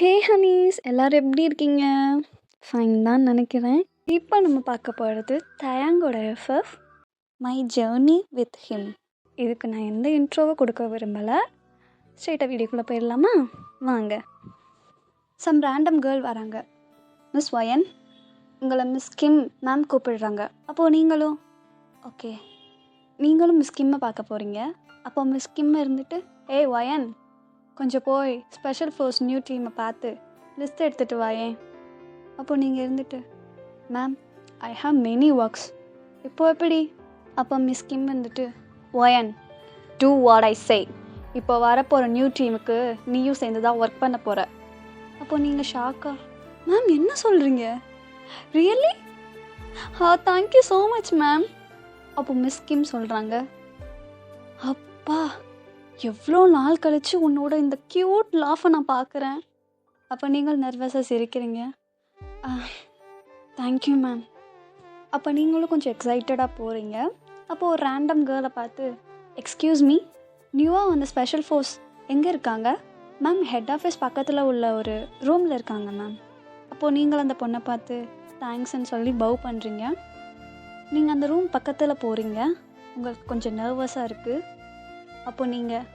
ஹே Honey's, எல்லாரும் எப்படி இருக்கீங்க? ஃபைன் தான் நினைக்கிறேன். இப்போ நம்ம பார்க்க போகிறது தயாங்கோட எஃப்எஃப் மை ஜேர்னி வித் ஹிம். இதுக்கு நான் எந்த இன்ட்ரோவை கொடுக்க விரும்பலை. ஸ்ட்ரெயிட்டாக வீடியோக்குள்ளே போயிடலாமா? வாங்க. சம் ரேண்டம் கேர்ள் வராங்க. மிஸ் வயன், உங்களை மிஸ் கிம் மேம் கூப்பிடுறாங்க. அப்போது நீங்களும் ஓகே, நீங்களும் மிஸ் கிம்மை பார்க்க போகிறீங்க. அப்போ மிஸ் கிம் இருந்துட்டு, ஏய் வயன், கொஞ்சம் போய் ஸ்பெஷல் ஃபோர்ஸ் நியூ டீமை பார்த்து லிஸ்ட் எடுத்துகிட்டு வாயேன். அப்போ நீங்கள் இருந்துட்டு, ma'am I have many works. இப்போது எப்படி? அப்போ மிஸ் கிம் வந்துட்டு, ஒயன் டூ வாட் ஐ சே. இப்போ வரப்போகிற நியூ டீமுக்கு நீயும் சேர்ந்து தான் ஒர்க் பண்ண போகிற. அப்போ நீங்கள் ஷாக்கா, மேம் என்ன சொல்கிறீங்க? Really? Thank you so much ma'am. அப்போ மிஸ் கிம் சொல்கிறாங்க, அப்பா எவ்வளோ நாள் கழித்து உன்னோட இந்த க்யூட் லாஃபை நான் பார்க்குறேன். அப்போ நீங்கள் நர்வஸாக சிரிக்கிறீங்க. Thank you ma'am. அப்போ நீங்களும் கொஞ்சம் எக்ஸைட்டடாக போகிறீங்க. அப்போது ஒரு ரேண்டம் கேர்ளை பார்த்து, எக்ஸ்கியூஸ் மீ, நியூவாக அந்த ஸ்பெஷல் ஃபோர்ஸ் எங்கே இருக்காங்க? மேம் ஹெட் ஆஃபீஸ் பக்கத்தில் உள்ள ஒரு ரூமில் இருக்காங்க மேம். அப்போது நீங்கள் அந்த பொண்ணை பார்த்து தேங்க்ஸ்ன்னு சொல்லி பவ் பண்ணுறீங்க. நீங்கள் அந்த ரூம் பக்கத்தில் போகிறீங்க. உங்களுக்கு கொஞ்சம் நர்வஸாக இருக்குது. அப்போ நீங்கள்,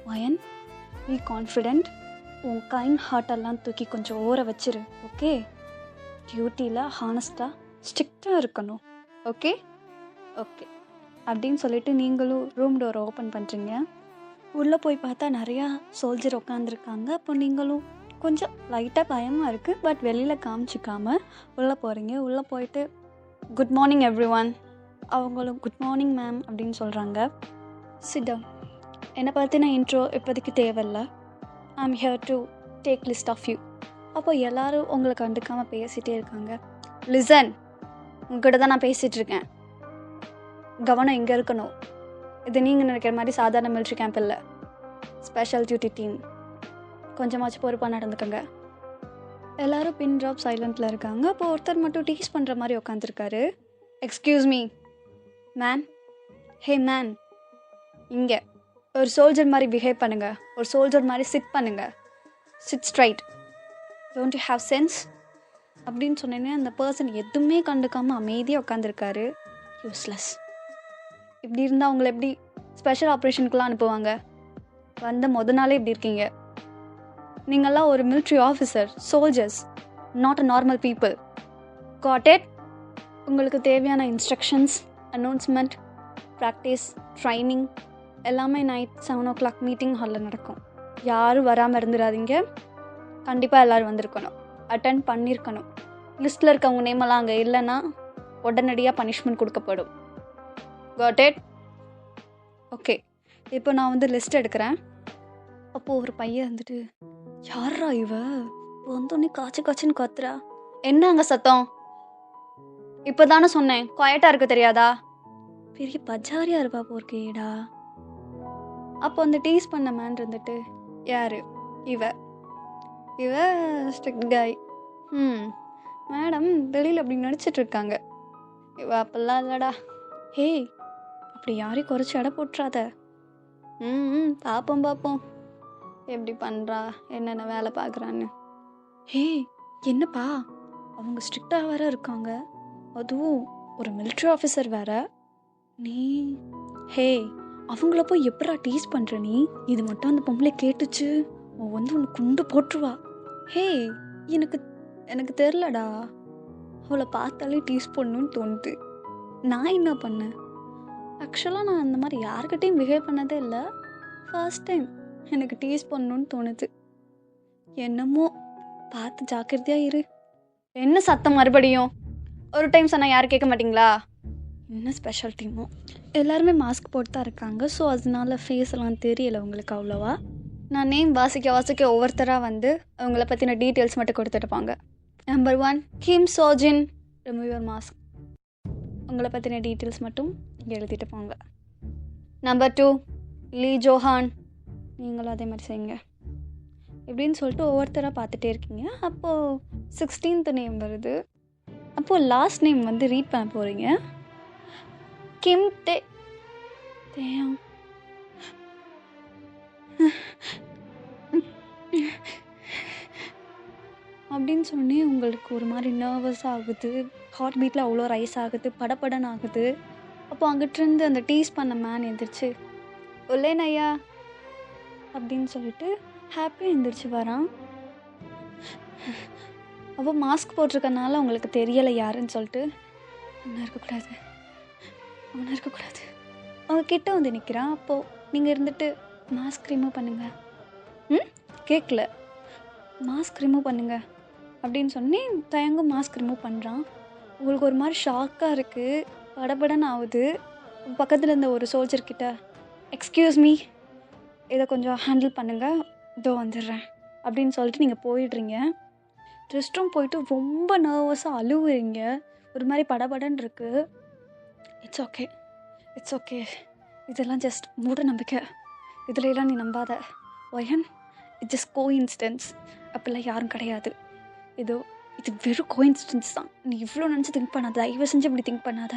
வயன் பி கான்ஃபிடென்ட், உன் கைண்ட் ஹார்ட்டெல்லாம் தூக்கி கொஞ்சம் ஓர வச்சிரு. ஓகே, டியூட்டியில் ஹானஸ்ட்டாக ஸ்ட்ரிக்டாக இருக்கணும். ஓகே ஓகே அப்படின்னு சொல்லிட்டு நீங்களும் ரூம் டோரை ஓப்பன் பண்ணுறீங்க. உள்ளே போய் பார்த்தா நிறையா சோல்ஜர் உட்காந்துருக்காங்க. அப்போ நீங்களும் கொஞ்சம் லைட்டாக பயமாக இருக்குது, பட் வெளியில் காமிச்சிக்காமல் உள்ளே போகிறீங்க. உள்ளே போயிட்டு, குட் மார்னிங் எவ்ரி ஒன். அவங்களும் குட் மார்னிங் மேம் அப்படின்னு சொல்கிறாங்க. Sit down. என்னை பற்றின இன்ட்ரோ இப்போதைக்கு தேவையில்ல. I am here to take list of you. அப்போ எல்லோரும் உங்களை கண்டுக்காமல் பேசிகிட்டே இருக்காங்க. லிசன், உங்ககிட்ட தான் நான் பேசிகிட்டு இருக்கேன். கவனம் இங்கே இருக்கணும். இது நீங்கள் நினைக்கிற மாதிரி சாதாரண மிலிட்ரி கேம்ப் இல்லை, ஸ்பெஷல் டியூட்டி டீம். கொஞ்சமாச்சும் பொறுப்பாக நடந்துக்கங்க. எல்லோரும் பின் ட்ராப் சைலண்ட்டில் இருக்காங்க. அப்போ ஒருத்தர் மட்டும் டீஸ் பண்ணுற மாதிரி உட்காந்துருக்காரு. Excuse me man. Hey man, இங்கே ஒரு சோல்ஜர் மாதிரி பிஹேவ் பண்ணுங்கள். ஒரு சோல்ஜர் மாதிரி சிட் பண்ணுங்கள். Sit straight. Don't you have sense அப்படின்னு சொன்னேன்னே அந்த பர்சன் எதுவுமே கண்டுக்காமல் அமைதியாக உட்காந்துருக்காரு. யூஸ்லெஸ். இப்படி இருந்தால் அவங்கள எப்படி ஸ்பெஷல் ஆப்ரேஷனுக்குலாம் அனுப்புவாங்க? வந்த நாளே இப்படி இருக்கீங்க. நீங்கள்லாம் ஒரு military officer, soldiers, not a normal people. Got it? உங்களுக்கு தேவையான இன்ஸ்ட்ரக்ஷன்ஸ், அனௌன்ஸ்மெண்ட், ப்ராக்டிஸ், ட்ரைனிங் எல்லாமே நைட் 7 o'clock மீட்டிங் ஹாலில் நடக்கும். யாரும் வராமல் இருந்துடாதீங்க. கண்டிப்பாக எல்லோரும் வந்திருக்கணும், அட்டன் பண்ணியிருக்கணும். லிஸ்ட்டில் இருக்கவங்க நேமெல்லாம் அங்கே இல்லைன்னா உடனடியாக பனிஷ்மெண்ட் கொடுக்கப்படும். Got it? ஓகே, இப்போ நான் லிஸ்ட் எடுக்கிறேன். அப்போது ஒரு பையன் வந்துட்டு, யாரா இவ வந்தோடனே காய்ச்சின்னு கத்துறா? என்ன அங்கே சத்தம்? இப்போ தானே சொன்னேன் குவாய்ட்டாக இருக்க தெரியாதா? பெரிய பஜாரியா இருப்பா போர்க்கேடா. அப்போ அந்த டீஸ் பண்ண மேன் இருந்துட்டு, யார் இவ ஸ்ட்ரிக்ட் காய். மேடம் வெளியில் அப்படி நடிச்சிட்ருக்காங்க. இவ அப்பெல்லாம் இல்லைடா. ஹே, அப்படி யாரையும் குறைச்சி எடை போட்டுறாத. பார்ப்போம் எப்படி பண்ணுறா, என்னென்ன வேலை பார்க்குறான்னு. ஹே என்னப்பா, அவங்க ஸ்ட்ரிக்டாக வேற இருக்காங்க, அதுவும் ஒரு மிலிட்ரி ஆஃபீஸர் வேற. நீ ஹே அவங்கள போய் எப்படா டீஸ் பண்ணுற நீ? இது மட்டும் அந்த பொம்பளை கேட்டுச்சு, ஒன்று குண்டு போட்டுருவா. ஹே எனக்கு தெரிலடா, அவளை பார்த்தாலே டீஸ் பண்ணணுன்னு தோணுது. நான் என்ன பண்ணேன்? ஆக்சுவலாக நான் அந்த மாதிரி யாருக்கிட்டையும் பிஹேவ் பண்ணதே இல்லை. ஃபர்ஸ்ட் டைம் எனக்கு டீஸ் பண்ணணுன்னு தோணுது. என்னமோ பார்த்து ஜாக்கிரதையாக இரு. என்ன சத்தம் மறுபடியும்? ஒரு டைம் சொன்னால் யாரும் கேட்க மாட்டிங்களா? என்ன ஸ்பெஷல் டீமோ? எல்லாருமே மாஸ்க் போட்டு தான் இருக்காங்க. ஸோ அதனால ஃபேஸ் எல்லாம் தெரியலை உங்களுக்கு அவ்வளோவா. நான் நேம் வாசிக்க ஒவ்வொருத்தராக அவங்கள பற்றின டீட்டெயில்ஸ் மட்டும் கொடுத்துட்டுப்பாங்க. Number 1 Kim Sojin, remove your mask. உங்களை பற்றின டீட்டெயில்ஸ் மட்டும் இங்கே எழுதிட்டு போங்க. நம்பர் 2 லீ ஜோஹான், நீங்களும் அதே மாதிரி செய்யுங்க. இப்படின்னு சொல்லிட்டு ஒவ்வொருத்தராக பார்த்துட்டே இருக்கீங்க. அப்போது 16th நேம் வருது. அப்போது லாஸ்ட் நேம் ரீட் பண்ண போகிறீங்க. கிம் தேம். அப்படின்னு சொன்னே உங்களுக்கு ஒரு மாதிரி நர்வஸ் ஆகுது. ஹார்ட் பீட்டில் அவ்வளோ ரைஸ் ஆகுது, படபடன்னு ஆகுது. அப்போ அங்கிட்டிருந்து அந்த டீஸ் பண்ண மேன் எந்திரிச்சு, "ஒல்லேனையா" அப்படின்னு சொல்லிட்டு ஹாப்பியாக எந்திரிச்சு வரான். அப்போ மாஸ்க் போட்டிருக்கனால உங்களுக்கு தெரியலை யாருன்னு சொல்லிட்டு, அவனாக இருக்கக்கூடாது, அவனாக இருக்கக்கூடாது. அவங்க கிட்ட வந்து நிற்கிறான். அப்போது நீங்கள் இருந்துட்டு மாஸ்க் ரிமூவ் பண்ணுங்க. கேட்கல. மாஸ்க் ரிமூவ் பண்ணுங்க அப்படின்னு சொன்னேன். தயங்கும் மாஸ்க் ரிமூவ் பண்ணுறான். உங்களுக்கு ஒரு மாதிரி ஷாக்காக இருக்குது, படபடன்னு ஆகுது. பக்கத்தில் இருந்த ஒரு சோல்ஜர்கிட்ட, "எக்ஸ்கியூஸ் மீ, இதை கொஞ்சம் ஹேண்டில் பண்ணுங்கள், இதோ வந்துடுறேன்" அப்படின்னு சொல்லிட்டு நீங்கள் போயிடுறீங்க. ரெஸ்ட் ரூம் போயிட்டு ரொம்ப நர்வஸாக அழுவுறீங்க. ஒரு மாதிரி படபடன்னு இருக்குது. இட்ஸ் ஓகே, இட்ஸ் ஓகே, இதெல்லாம் ஜஸ்ட் மூட நம்பிக்கை, இதுலலாம் நீ நம்பாத ஒயன், இட்ஸ் ஜஸ்ட் கோஇன்சிடென்ஸ், அப்படிலாம் யாரும் கிடையாது, இது வெறும் கோஇன்சிடென்ஸ் தான், நீ இவ்வளோ நினச்சி திங்க் பண்ணாத, தயவு செஞ்சு இப்படி திங்க் பண்ணாத,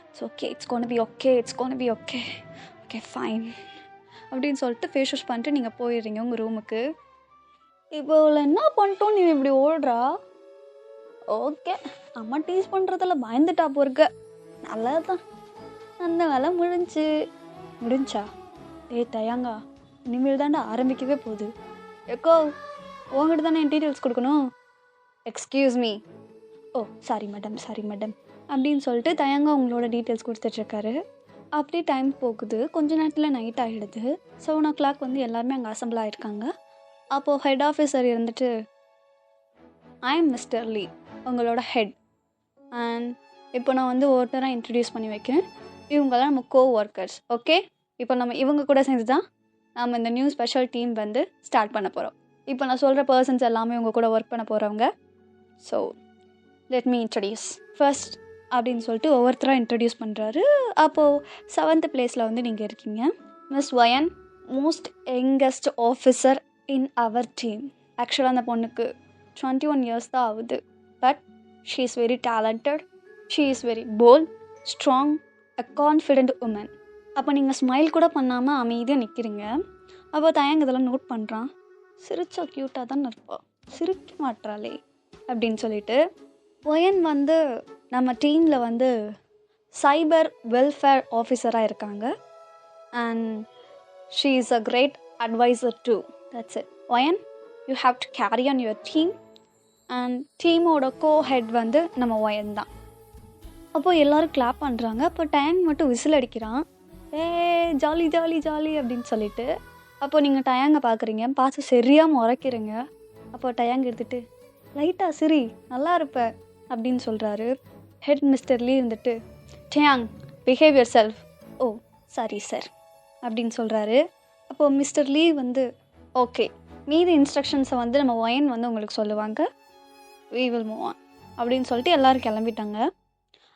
it's okay, it's gonna be okay, it's gonna be okay, okay fine அப்படின்னு சொல்லிட்டு ஃபேஸ் வாஷ் பண்ணிட்டு நீங்கள் போயிடுறீங்க உங்கள் ரூமுக்கு. இப்போ இவளை என்ன பண்ணிட்டோம், நீ இப்படி ஓடுறா? ஓகே, அம்மா டீஸ் பண்ணுறதில் பயந்துட்டா போருக்க, நல்லதுதான், அந்த வேலை முடிஞ்சா? தயாங்கா, இனிமேல் தாண்டா ஆரம்பிக்கவே போகுது. எக்கோ, உங்ககிட்ட தானே என் டீட்டெயில்ஸ் கொடுக்கணும். எக்ஸ்கியூஸ் மீ, ஓ சாரி மேடம் அப்படின்னு சொல்லிட்டு தயங்கா உங்களோட டீட்டெயில்ஸ் கொடுத்துட்ருக்காரு. அப்படியே டைம் போகுது. கொஞ்ச நேரத்தில் நைட் ஆகிடுது. 7 o'clock வந்து எல்லாருமே அங்கே அசம்பிள் ஆகிருக்காங்க. அப்போது ஹெட் ஆஃபீஸர் இருந்துட்டு, ஐ எம் மிஸ்டர் லீ, உங்களோட ஹெட், அண்ட் இப்போ நான் வந்து ஒருத்தராக இன்ட்ரடியூஸ் பண்ணி வைக்கிறேன். இவங்கெல்லாம் நம்ம ஒர்க்கர்ஸ். ஓகே, இப்போ நம்ம இவங்க கூட சேர்ந்து தான் நம்ம இந்த நியூ ஸ்பெஷல் டீம் வந்து ஸ்டார்ட் பண்ண போகிறோம். இப்போ நான் சொல்கிற பர்சன்ஸ் எல்லாமே உங்கள் கூட ஒர்க் பண்ண போகிறவங்க. So let me introduce first அப்படின்னு சொல்லிட்டு ஒவ்வொருத்தராக இன்ட்ரடியூஸ் பண்ணுறாரு. அப்போது 7th பிளேஸில் வந்து நீங்கள் இருக்கீங்க. மிஸ் வயன், most youngest officer in our team. ஆக்சுவலாக அந்த பொண்ணுக்கு 21 years தான் ஆகுது. But she is very talented, she is very bold, strong, a confident woman. அப்போ நீங்கள் ஸ்மைல் கூட பண்ணாமல் அமைதியாக நிற்கிறீங்க. அப்போ தயங்க இதெல்லாம் நோட் பண்ணுறான். சிரிச்சா க்யூட்டாக தான் இருப்பா, சிரிக்க மாட்டாளே அப்படின்னு சொல்லிட்டு. ஒயன் வந்து நம்ம டீமில் வந்து சைபர் வெல்ஃபேர் ஆஃபீஸராக இருக்காங்க. And she is a great adviser too. That's it. ஒயன், you have to carry on your team. And டீமோட ஹெட் வந்து நம்ம ஒயன் தான். அப்போது எல்லோரும் கிளாப் பண்ணுறாங்க. அப்போ டேங் மட்டும் விசில் அடிக்கிறான். ஜாலி ஜாலி ஜாலி அப்படின்னு சொல்லிட்டு. அப்போ நீங்கள் டயாங்கை பார்க்குறீங்க, பார்த்து சரியாக முறைக்கிறீங்க. அப்போ டயாங் எடுத்துகிட்டு, லைட்டாக சிரி, நல்லா இருப்ப அப்படின்னு சொல்கிறாரு. ஹெட் மிஸ்டர் லீ இருந்துட்டு, டயாங், behave yourself. Oh sorry sir அப்படின்னு சொல்கிறாரு. அப்போது மிஸ்டர் லீ வந்து, ஓகே, மீதி இன்ஸ்ட்ரக்ஷன்ஸை வந்து நம்ம ஒயன் வந்து உங்களுக்கு சொல்லுவாங்க, we will move on அப்படின்னு சொல்லிட்டு எல்லோரும் கிளம்பிட்டாங்க.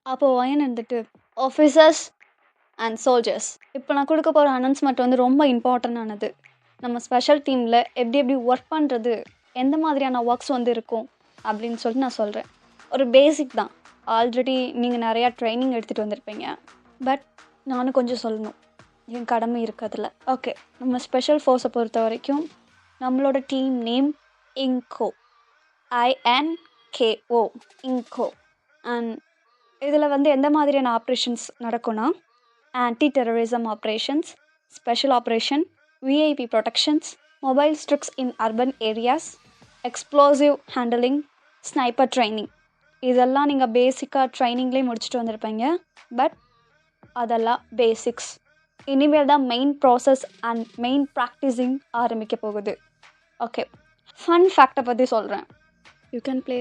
அப்போது ஒயன் இருந்துட்டு, ஆஃபீஸர்ஸ் அண்ட் சோல்ஜர்ஸ், இப்போ நான் கொடுக்க போகிற அனௌன்ஸ்மெண்ட் வந்து ரொம்ப இம்பார்ட்டண்டானது. நம்ம ஸ்பெஷல் டீமில் எப்படி ஒர்க் பண்ணுறது, எந்த மாதிரியான ஒர்க்ஸ் வந்து இருக்கும் அப்படின்னு சொல்லிட்டு நான் சொல்கிறேன். ஒரு பேசிக் தான். ஆல்ரெடி நீங்கள் நிறையா ட்ரைனிங் எடுத்துகிட்டு வந்திருப்பீங்க. பட் நானும் கொஞ்சம் சொல்லணும், என் கடமை இருக்கிறதுல. ஓகே, நம்ம ஸ்பெஷல் ஃபோர்ஸை பொறுத்த வரைக்கும் நம்மளோட team name Inko, INKO, Inko. And இதில் வந்து எந்த மாதிரியான ஆப்ரேஷன்ஸ் நடக்கும்னா, anti terrorism operations, special operation, VIP protections, mobile strikes in urban areas, explosive handling, sniper training. இதெல்லாம் நீங்கள் பேசிக்காக ட்ரைனிங்லேயே முடிச்சுட்டு வந்திருப்பீங்க. பட் அதெல்லாம் பேசிக்ஸ். இனிமேல் தான் main process and main practising ஆரம்பிக்க போகுது. ஓகே, ஃபன் ஃபேக்டை பற்றி சொல்கிறேன். You can play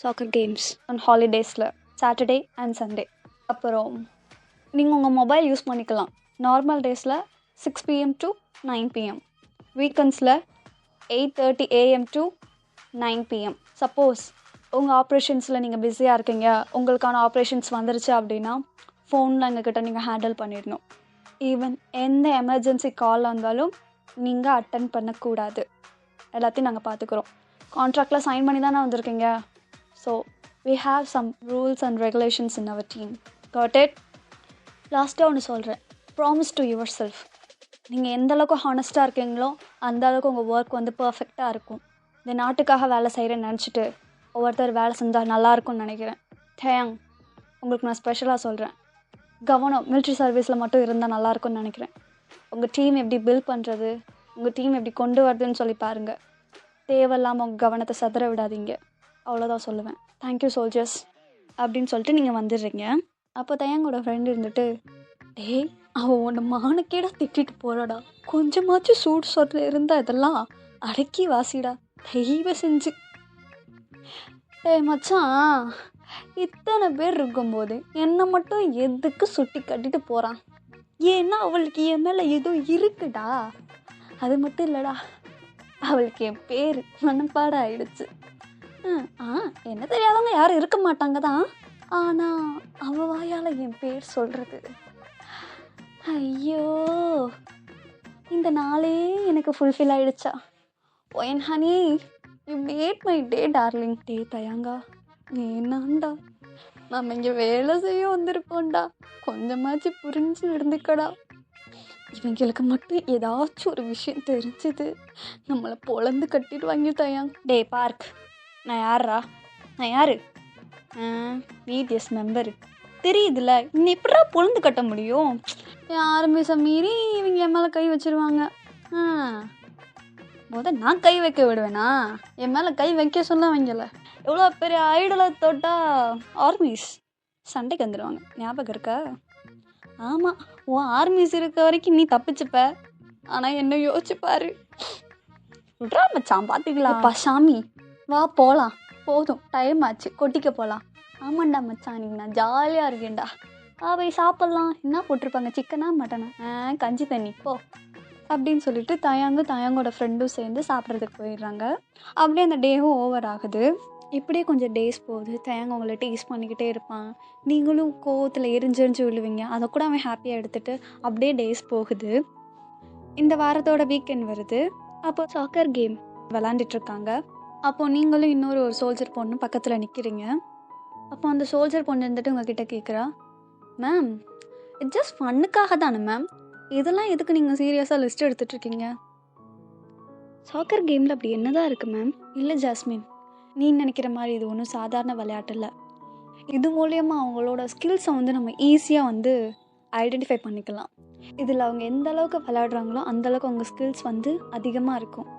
soccer games on ஹாலிடேஸில், சாட்டர்டே அண்ட் சண்டே. அப்புறம் நீங்கள் உங்கள் மொபைல் யூஸ் பண்ணிக்கலாம். நார்மல் டேஸில் 6 PM to 9 PM, வீக்கெண்ட்ஸில் 8:30 AM to 9 PM. Suppose உங்கள் ஆப்ரேஷன்ஸில் நீங்கள் பிஸியாக இருக்கீங்க, உங்களுக்கான ஆப்ரேஷன்ஸ் வந்துருச்சு அப்படின்னா ஃபோனில் எங்ககிட்ட நீங்கள் ஹேண்டில் பண்ணிடணும். ஈவன் எந்த எமர்ஜென்சி கால் வந்தாலும் நீங்கள் அட்டன் பண்ணக்கூடாது. எல்லாத்தையும் நாங்கள் பார்த்துக்குறோம். கான்ட்ராக்டில் சைன் பண்ணி தானே வந்திருக்கீங்க. So we have some rules and regulations in our team. Got it? லாஸ்ட்டாக ஒன்று சொல்கிறேன், ப்ராமிஸ் டு யுவர் செல்ஃப். நீங்கள் எந்த அளவுக்கு ஹானஸ்ட்டாக இருக்கீங்களோ அந்த அளவுக்கு உங்கள் ஒர்க் வந்து பர்ஃபெக்டாக இருக்கும். இந்த நாட்டுக்காக வேலை செய்கிறேன்னு நினச்சிட்டு ஒவ்வொருத்தர் வேலை செஞ்சால் நல்லா இருக்கும்னு நினைக்கிறேன். தேங், உங்களுக்கு நான் ஸ்பெஷலாக சொல்கிறேன். கவனம் மிலிட்ரி சர்வீஸில் மட்டும் இருந்தால் நல்லாயிருக்கும்னு நினைக்கிறேன். உங்கள் டீம் எப்படி பில்ட் பண்ணுறது, உங்கள் டீம் எப்படி கொண்டு வருதுன்னு சொல்லி பாருங்கள். தேவையில்லாமல் உங்கள் கவனத்தை சதுர விடாதீங்க. அவ்வளோதான் சொல்லுவேன். தேங்க்யூ சோல்ஜர்ஸ் அப்படின்னு சொல்லிட்டு நீங்கள் வந்துடுறீங்க. அப்போ தயங்கோட ஃப்ரெண்டு இருந்துட்டு, டேய் அவன் உன்னை மானக்கேடா திட்டிட்டு போகிறாடா, கொஞ்சமாச்சும் சூடு சொட்டில் இருந்தால் இதெல்லாம் அடக்கி வாசிடா தயவு செஞ்சு. டேய் மச்சான், இத்தனை பேர் இருக்கும்போது என்னை மட்டும் எதுக்கு சுட்டி கட்டிட்டு போகிறான்? ஏன்னா அவளுக்கு என் மேலே ஏதோ இருக்குடா. அது மட்டும் இல்லைடா, அவளுக்கு என் பேர் மனப்பாட ஆயிடுச்சு. என்ன தெரியாதவங்க யாரும் இருக்க மாட்டாங்க தான். ஆனால் அவள் வாயால் என் பேர் சொல்கிறது, ஐயோ இந்த நாளே எனக்கு ஃபுல்ஃபில் ஆகிடுச்சா. ஒயன் honey, you made my day darling. டே தயங்கா, வேணாண்டா, நம்ம இங்கே வேலை செய்ய வந்திருக்கோண்டா, கொஞ்சமாச்சும் புரிஞ்சு நடந்துக்கடா. இவங்களுக்கு மட்டும் ஏதாச்சும் ஒரு விஷயம் தெரிஞ்சது நம்மளை பொழந்து கட்டிடுவாங்க தயாங். டே பார்க், நான் யாரா? நான் யார்? பிடிஎஸ் மெம்பரு தெரியுதுல்ல, இன்னும் எப்படா பொழந்து கட்ட முடியும்? ஆரம்பிச்ச மீறி இவங்க என் மேலே கை வச்சிருவாங்க. நான் கை வைக்க விடுவேனா? என் மேலே கை வைக்க சொல்ல வைங்கல. எவ்வளோ பெரிய ஐடலை தொட்டால் ஆர்மிஸ் சண்டைக்கு வந்துடுவாங்க, ஞாபகம் இருக்கா? ஆமாம், உன் ஆர்மிஸ் இருக்க வரைக்கும் நீ தப்பிச்சுப்ப. ஆனால் என்ன யோசிச்சுப்பாரு. விட்றா மச்சான், பார்த்துக்கலாம்ப்பா. சாமி வா போகலாம், போதும் டைம் ஆச்சு, கொட்டிக்க போகலாம். ஆமாண்டா மச்சான், நீ நான் ஜாலியாக இருக்கேன்டா. போய் சாப்பிட்லாம். என்ன போட்டிருப்பாங்க, சிக்கனா மட்டனா? கஞ்சி தண்ணி போ அப்படின்னு சொல்லிட்டு தயாங்கோட ஃப்ரெண்டும் சேர்ந்து சாப்பிட்றதுக்கு போயிடுறாங்க. அப்படியே அந்த டேவும் ஓவர் ஆகுது. இப்படியே கொஞ்சம் டேஸ் போகுது. தயாங்க அவங்கள டேஸ்ட் பண்ணிக்கிட்டே இருப்பான். நீங்களும் கோவத்தில் எரிஞ்செறிஞ்சு விழுவீங்க. அதை கூட அவன் ஹாப்பியாக எடுத்துகிட்டு அப்படியே டேஸ் போகுது. இந்த வாரத்தோட வீக்கெண்ட் வருது. அப்போ சாக்கர் கேம் விளாண்டுட்ருக்காங்க. அப்போது நீங்களும் இன்னொரு சோல்ஜர் பொண்ணு பக்கத்தில் நிற்கிறீங்க. அப்போ அந்த சோல்ஜர் பொண்ணு இருந்துட்டு உங்ககிட்ட கேட்குறா, மேம் இட்ஸ் ஜஸ்ட் ஃபன்னுக்காக தானே மேம், இதெல்லாம் எதுக்கு நீங்கள் சீரியஸாக லிஸ்ட் எடுத்துகிட்ருக்கீங்க? சாக்கர் கேமில் அப்படி என்ன தான் இருக்குது மேம்? இல்லை ஜாஸ்மின், நீ நினைக்கிற மாதிரி இது ஒன்றும் சாதாரண விளையாட்டு இல்லை. இது மூலயமா அவங்களோட ஸ்கில்ஸை நம்ம ஈஸியாக ஐடென்டிஃபை பண்ணிக்கலாம். இதில் அவங்க எந்த அளவுக்கு விளையாடுறாங்களோ அந்தளவுக்கு அவங்க ஸ்கில்ஸ் அதிகமாக இருக்கும்.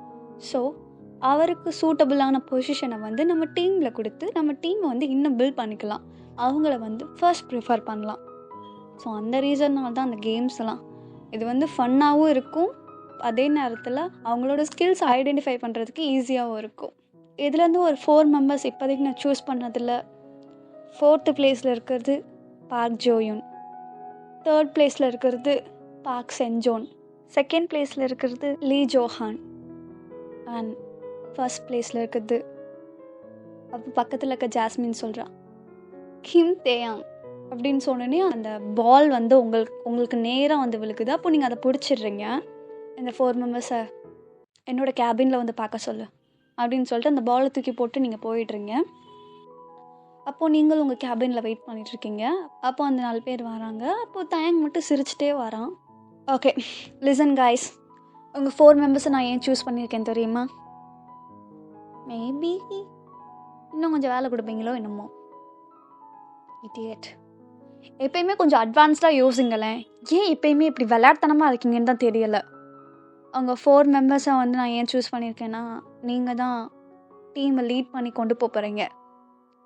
ஸோ அவருக்கு சூட்டபுளான பொசிஷனை நம்ம டீமில் கொடுத்து நம்ம டீமை இன்னும் பில்ட் பண்ணிக்கலாம். அவங்கள ஃபர்ஸ்ட் ப்ரிஃபர் பண்ணலாம். ஸோ அந்த ரீசன்னால தான் அந்த கேம்ஸ் எல்லாம் இது ஃபன்னாகவும் இருக்கும், அதே நேரத்தில் அவங்களோட ஸ்கில்ஸ் ஐடென்டிஃபை பண்ணுறதுக்கு ஈஸியாகவும் இருக்கும். இதுலேருந்து ஒரு 4 மெம்பர்ஸ் இப்போதைக்கு நான் சூஸ் பண்ணதில் 4th பிளேஸில் இருக்கிறது பார்க் ஜோயுன், 3rd பிளேஸில் இருக்கிறது பார்க் சென்ஜோன், 2nd பிளேஸில் இருக்கிறது லீ ஜோஹான், அண்ட் 1st பிளேஸில் இருக்கிறது அப்போ பக்கத்தில் இருக்க ஜாஸ்மின் சொல்கிறான் கிம் தேயாங் அப்படின்னு சொன்னோன்னே அந்த பால் உங்களுக்கு நேராக விழுக்குது. அப்போ நீங்கள் அதை பிடிச்சிடுறீங்க. இந்த 4 மெம்பர்ஸை என்னோடய கேபினில் பார்க்க சொல்லு அப்படின்னு சொல்லிட்டு அந்த பாலை தூக்கி போட்டு நீங்கள் போயிடுறீங்க. அப்போது நீங்களும் உங்கள் கேபினில் வெயிட் பண்ணிகிட்ருக்கீங்க. அப்போது அந்த 4 பேர் வராங்க. அப்போது தயங் மட்டும் சிரிச்சிட்டே வரான். ஓகே லிசன் காய்ஸ், உங்கள் 4 மெம்பர்ஸை நான் ஏன் சூஸ் பண்ணியிருக்கேன் தெரியுமா? மேபி இன்னும் கொஞ்சம் வேலை கொடுப்பீங்களோ என்னமோ. இடியட், எப்பயுமே கொஞ்சம் அட்வான்ஸ்டாக யோசிங்களேன். ஏன் எப்பயுமே இப்படி விளையாட்டுத்தனமாக இருக்கீங்கன்னு தான் தெரியலை. அவங்க 4 மெம்பர்ஸை நான் ஏன் சூஸ் பண்ணியிருக்கேன்னா, நீங்கள் தான் டீமை லீட் பண்ணி கொண்டு போகிறீங்க.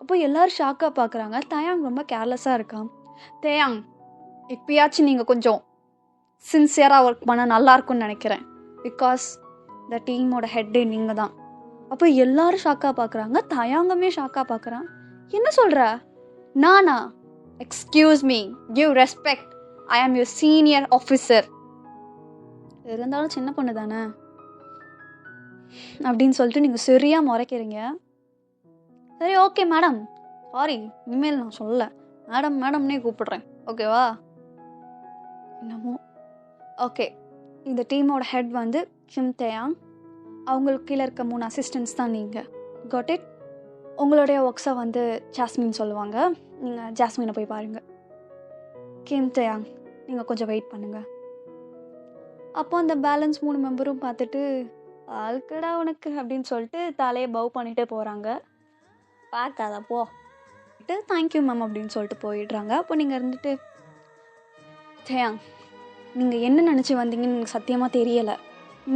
அப்போ எல்லோரும் ஷாக்காக பார்க்குறாங்க. தயாங் ரொம்ப கேர்லெஸ்ஸாக இருக்கான். தயாங், இப்போயாச்சும் நீங்கள் கொஞ்சம் சின்சியராக ஒர்க் பண்ணால் நல்லாயிருக்கும்னு நினைக்கிறேன். பிகாஸ் இந்த டீமோட ஹெட்டு நீங்கள் தான். அப்போ எல்லோரும் ஷாக்காக பார்க்குறாங்க. தயாங்கமே ஷாக்காக பார்க்குறான். என்ன சொல்கிற? நானா? Excuse me, give respect, I am your senior officer. இருந்தாலும் சின்ன பொண்ணு தானே அப்படின்னு சொல்லிட்டு நீங்கள் சரியாக முறைக்கிறீங்க. சரி ஓகே மேடம், சாரி, இனிமேல் நான் சொல்ல மேடம்னே கூப்பிடுறேன், ஓகேவா? என்னமோ ஓகே. இந்த டீமோட ஹெட் கிம் தேயாங். அவங்களுக்கு கீழே இருக்க 3 அசிஸ்டன்ட்ஸ் தான் நீங்கள். Got it? உங்களுடைய ஒர்க்ஸை ஜாஸ்மின் சொல்லுவாங்க. நீங்கள் ஜாஸ்மினை போய் பாருங்கள். கிம் தேயாங், நீங்கள் கொஞ்சம் வெயிட் பண்ணுங்கள். அப்போ அந்த பேலன்ஸ் 3 மெம்பரும் பார்த்துட்டு ஆல்கடா உனக்கு அப்படின்னு சொல்லிட்டு தலையை பவ் பண்ணிகிட்டே போகிறாங்க. பார்க்காத போ. தேங்க்யூ மேம் அப்படின்னு சொல்லிட்டு போயிடுறாங்க. அப்போ நீங்கள் இருந்துட்டு, ஜெயாங் நீங்கள் என்ன நினச்சி வந்தீங்கன்னு எனக்கு சத்தியமாக தெரியலை.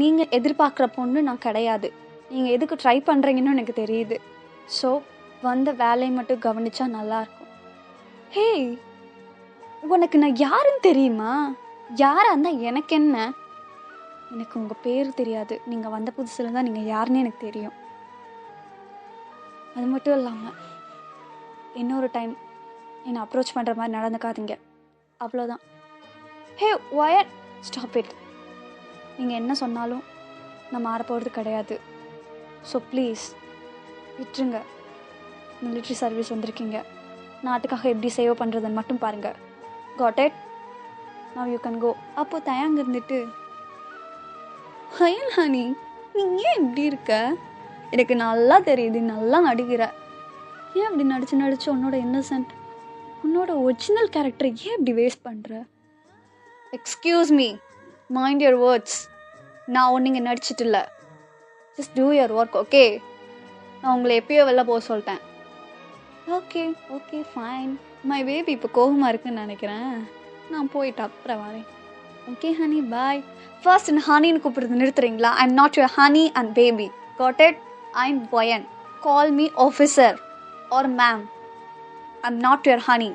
நீங்கள் எதிர்பார்க்குற பொண்ணு நான் கிடையாது. நீங்கள் எதுக்கு ட்ரை பண்ணுறீங்கன்னு எனக்கு தெரியுது. ஸோ வந்த வேலையை மட்டும் கவனிச்சா நல்லாயிருக்கும். ஹே, உனக்கு நான் யாருன்னு தெரியுமா? யாராக இருந்தால் எனக்கு என்ன? எனக்கு உங்கள் பேர் தெரியாது. நீங்கள் வந்த புதுசில் தான் நீங்கள் யாருன்னு எனக்கு தெரியும். அது மட்டும் இல்லாமல் இன்னொரு டைம் என்னை அப்ரோச் பண்ணுற மாதிரி நடந்துக்காதீங்க. அவ்வளோதான். ஹே ஒயர் ஸ்டாப் இட். நீங்கள் என்ன சொன்னாலும் நான் மாற போகிறது கிடையாது. ஸோ ப்ளீஸ் விட்டுருங்க. மிலிட்ரி சர்வீஸ் வந்திருக்கீங்க, நாட்டுக்காக எப்படி சேவ் பண்ணுறதுன்னு மட்டும் பாருங்கள். Got it, now you can go. அப்போது தயாங்க இருந்துட்டு, ஹயல் ஹனி நீ ஏன் இப்படி இருக்க? எனக்கு நல்லா தெரியுது, நல்லா நடிக்கிற. ஏன் அப்படி நடிச்சு உன்னோட இன்னசென்ட், உன்னோட ஒரிஜினல் கேரக்டரை ஏன் இப்படி வேஸ்ட் பண்ணுற? Excuse me, mind your words. நான் ஒன்று இங்கே நடிச்சிட்டு இல்லை. Just two your work, okay? நான் உங்களை எப்பயோ வெளில போக சொல்லிட்டேன். Okay okay fine. My baby இப்போ கோபமாக இருக்குன்னு நினைக்கிறேன். நான் போயிட்டு அப்புறம் வரேன். ஓகே ஹனி பாய். ஃபர்ஸ்ட் என்ன ஹனின்னு கூப்பிடுறது நிறுத்துறீங்களா? I am not your honey and baby. Got it? I am பொயன். Call me officer or ma'am. I am not your honey.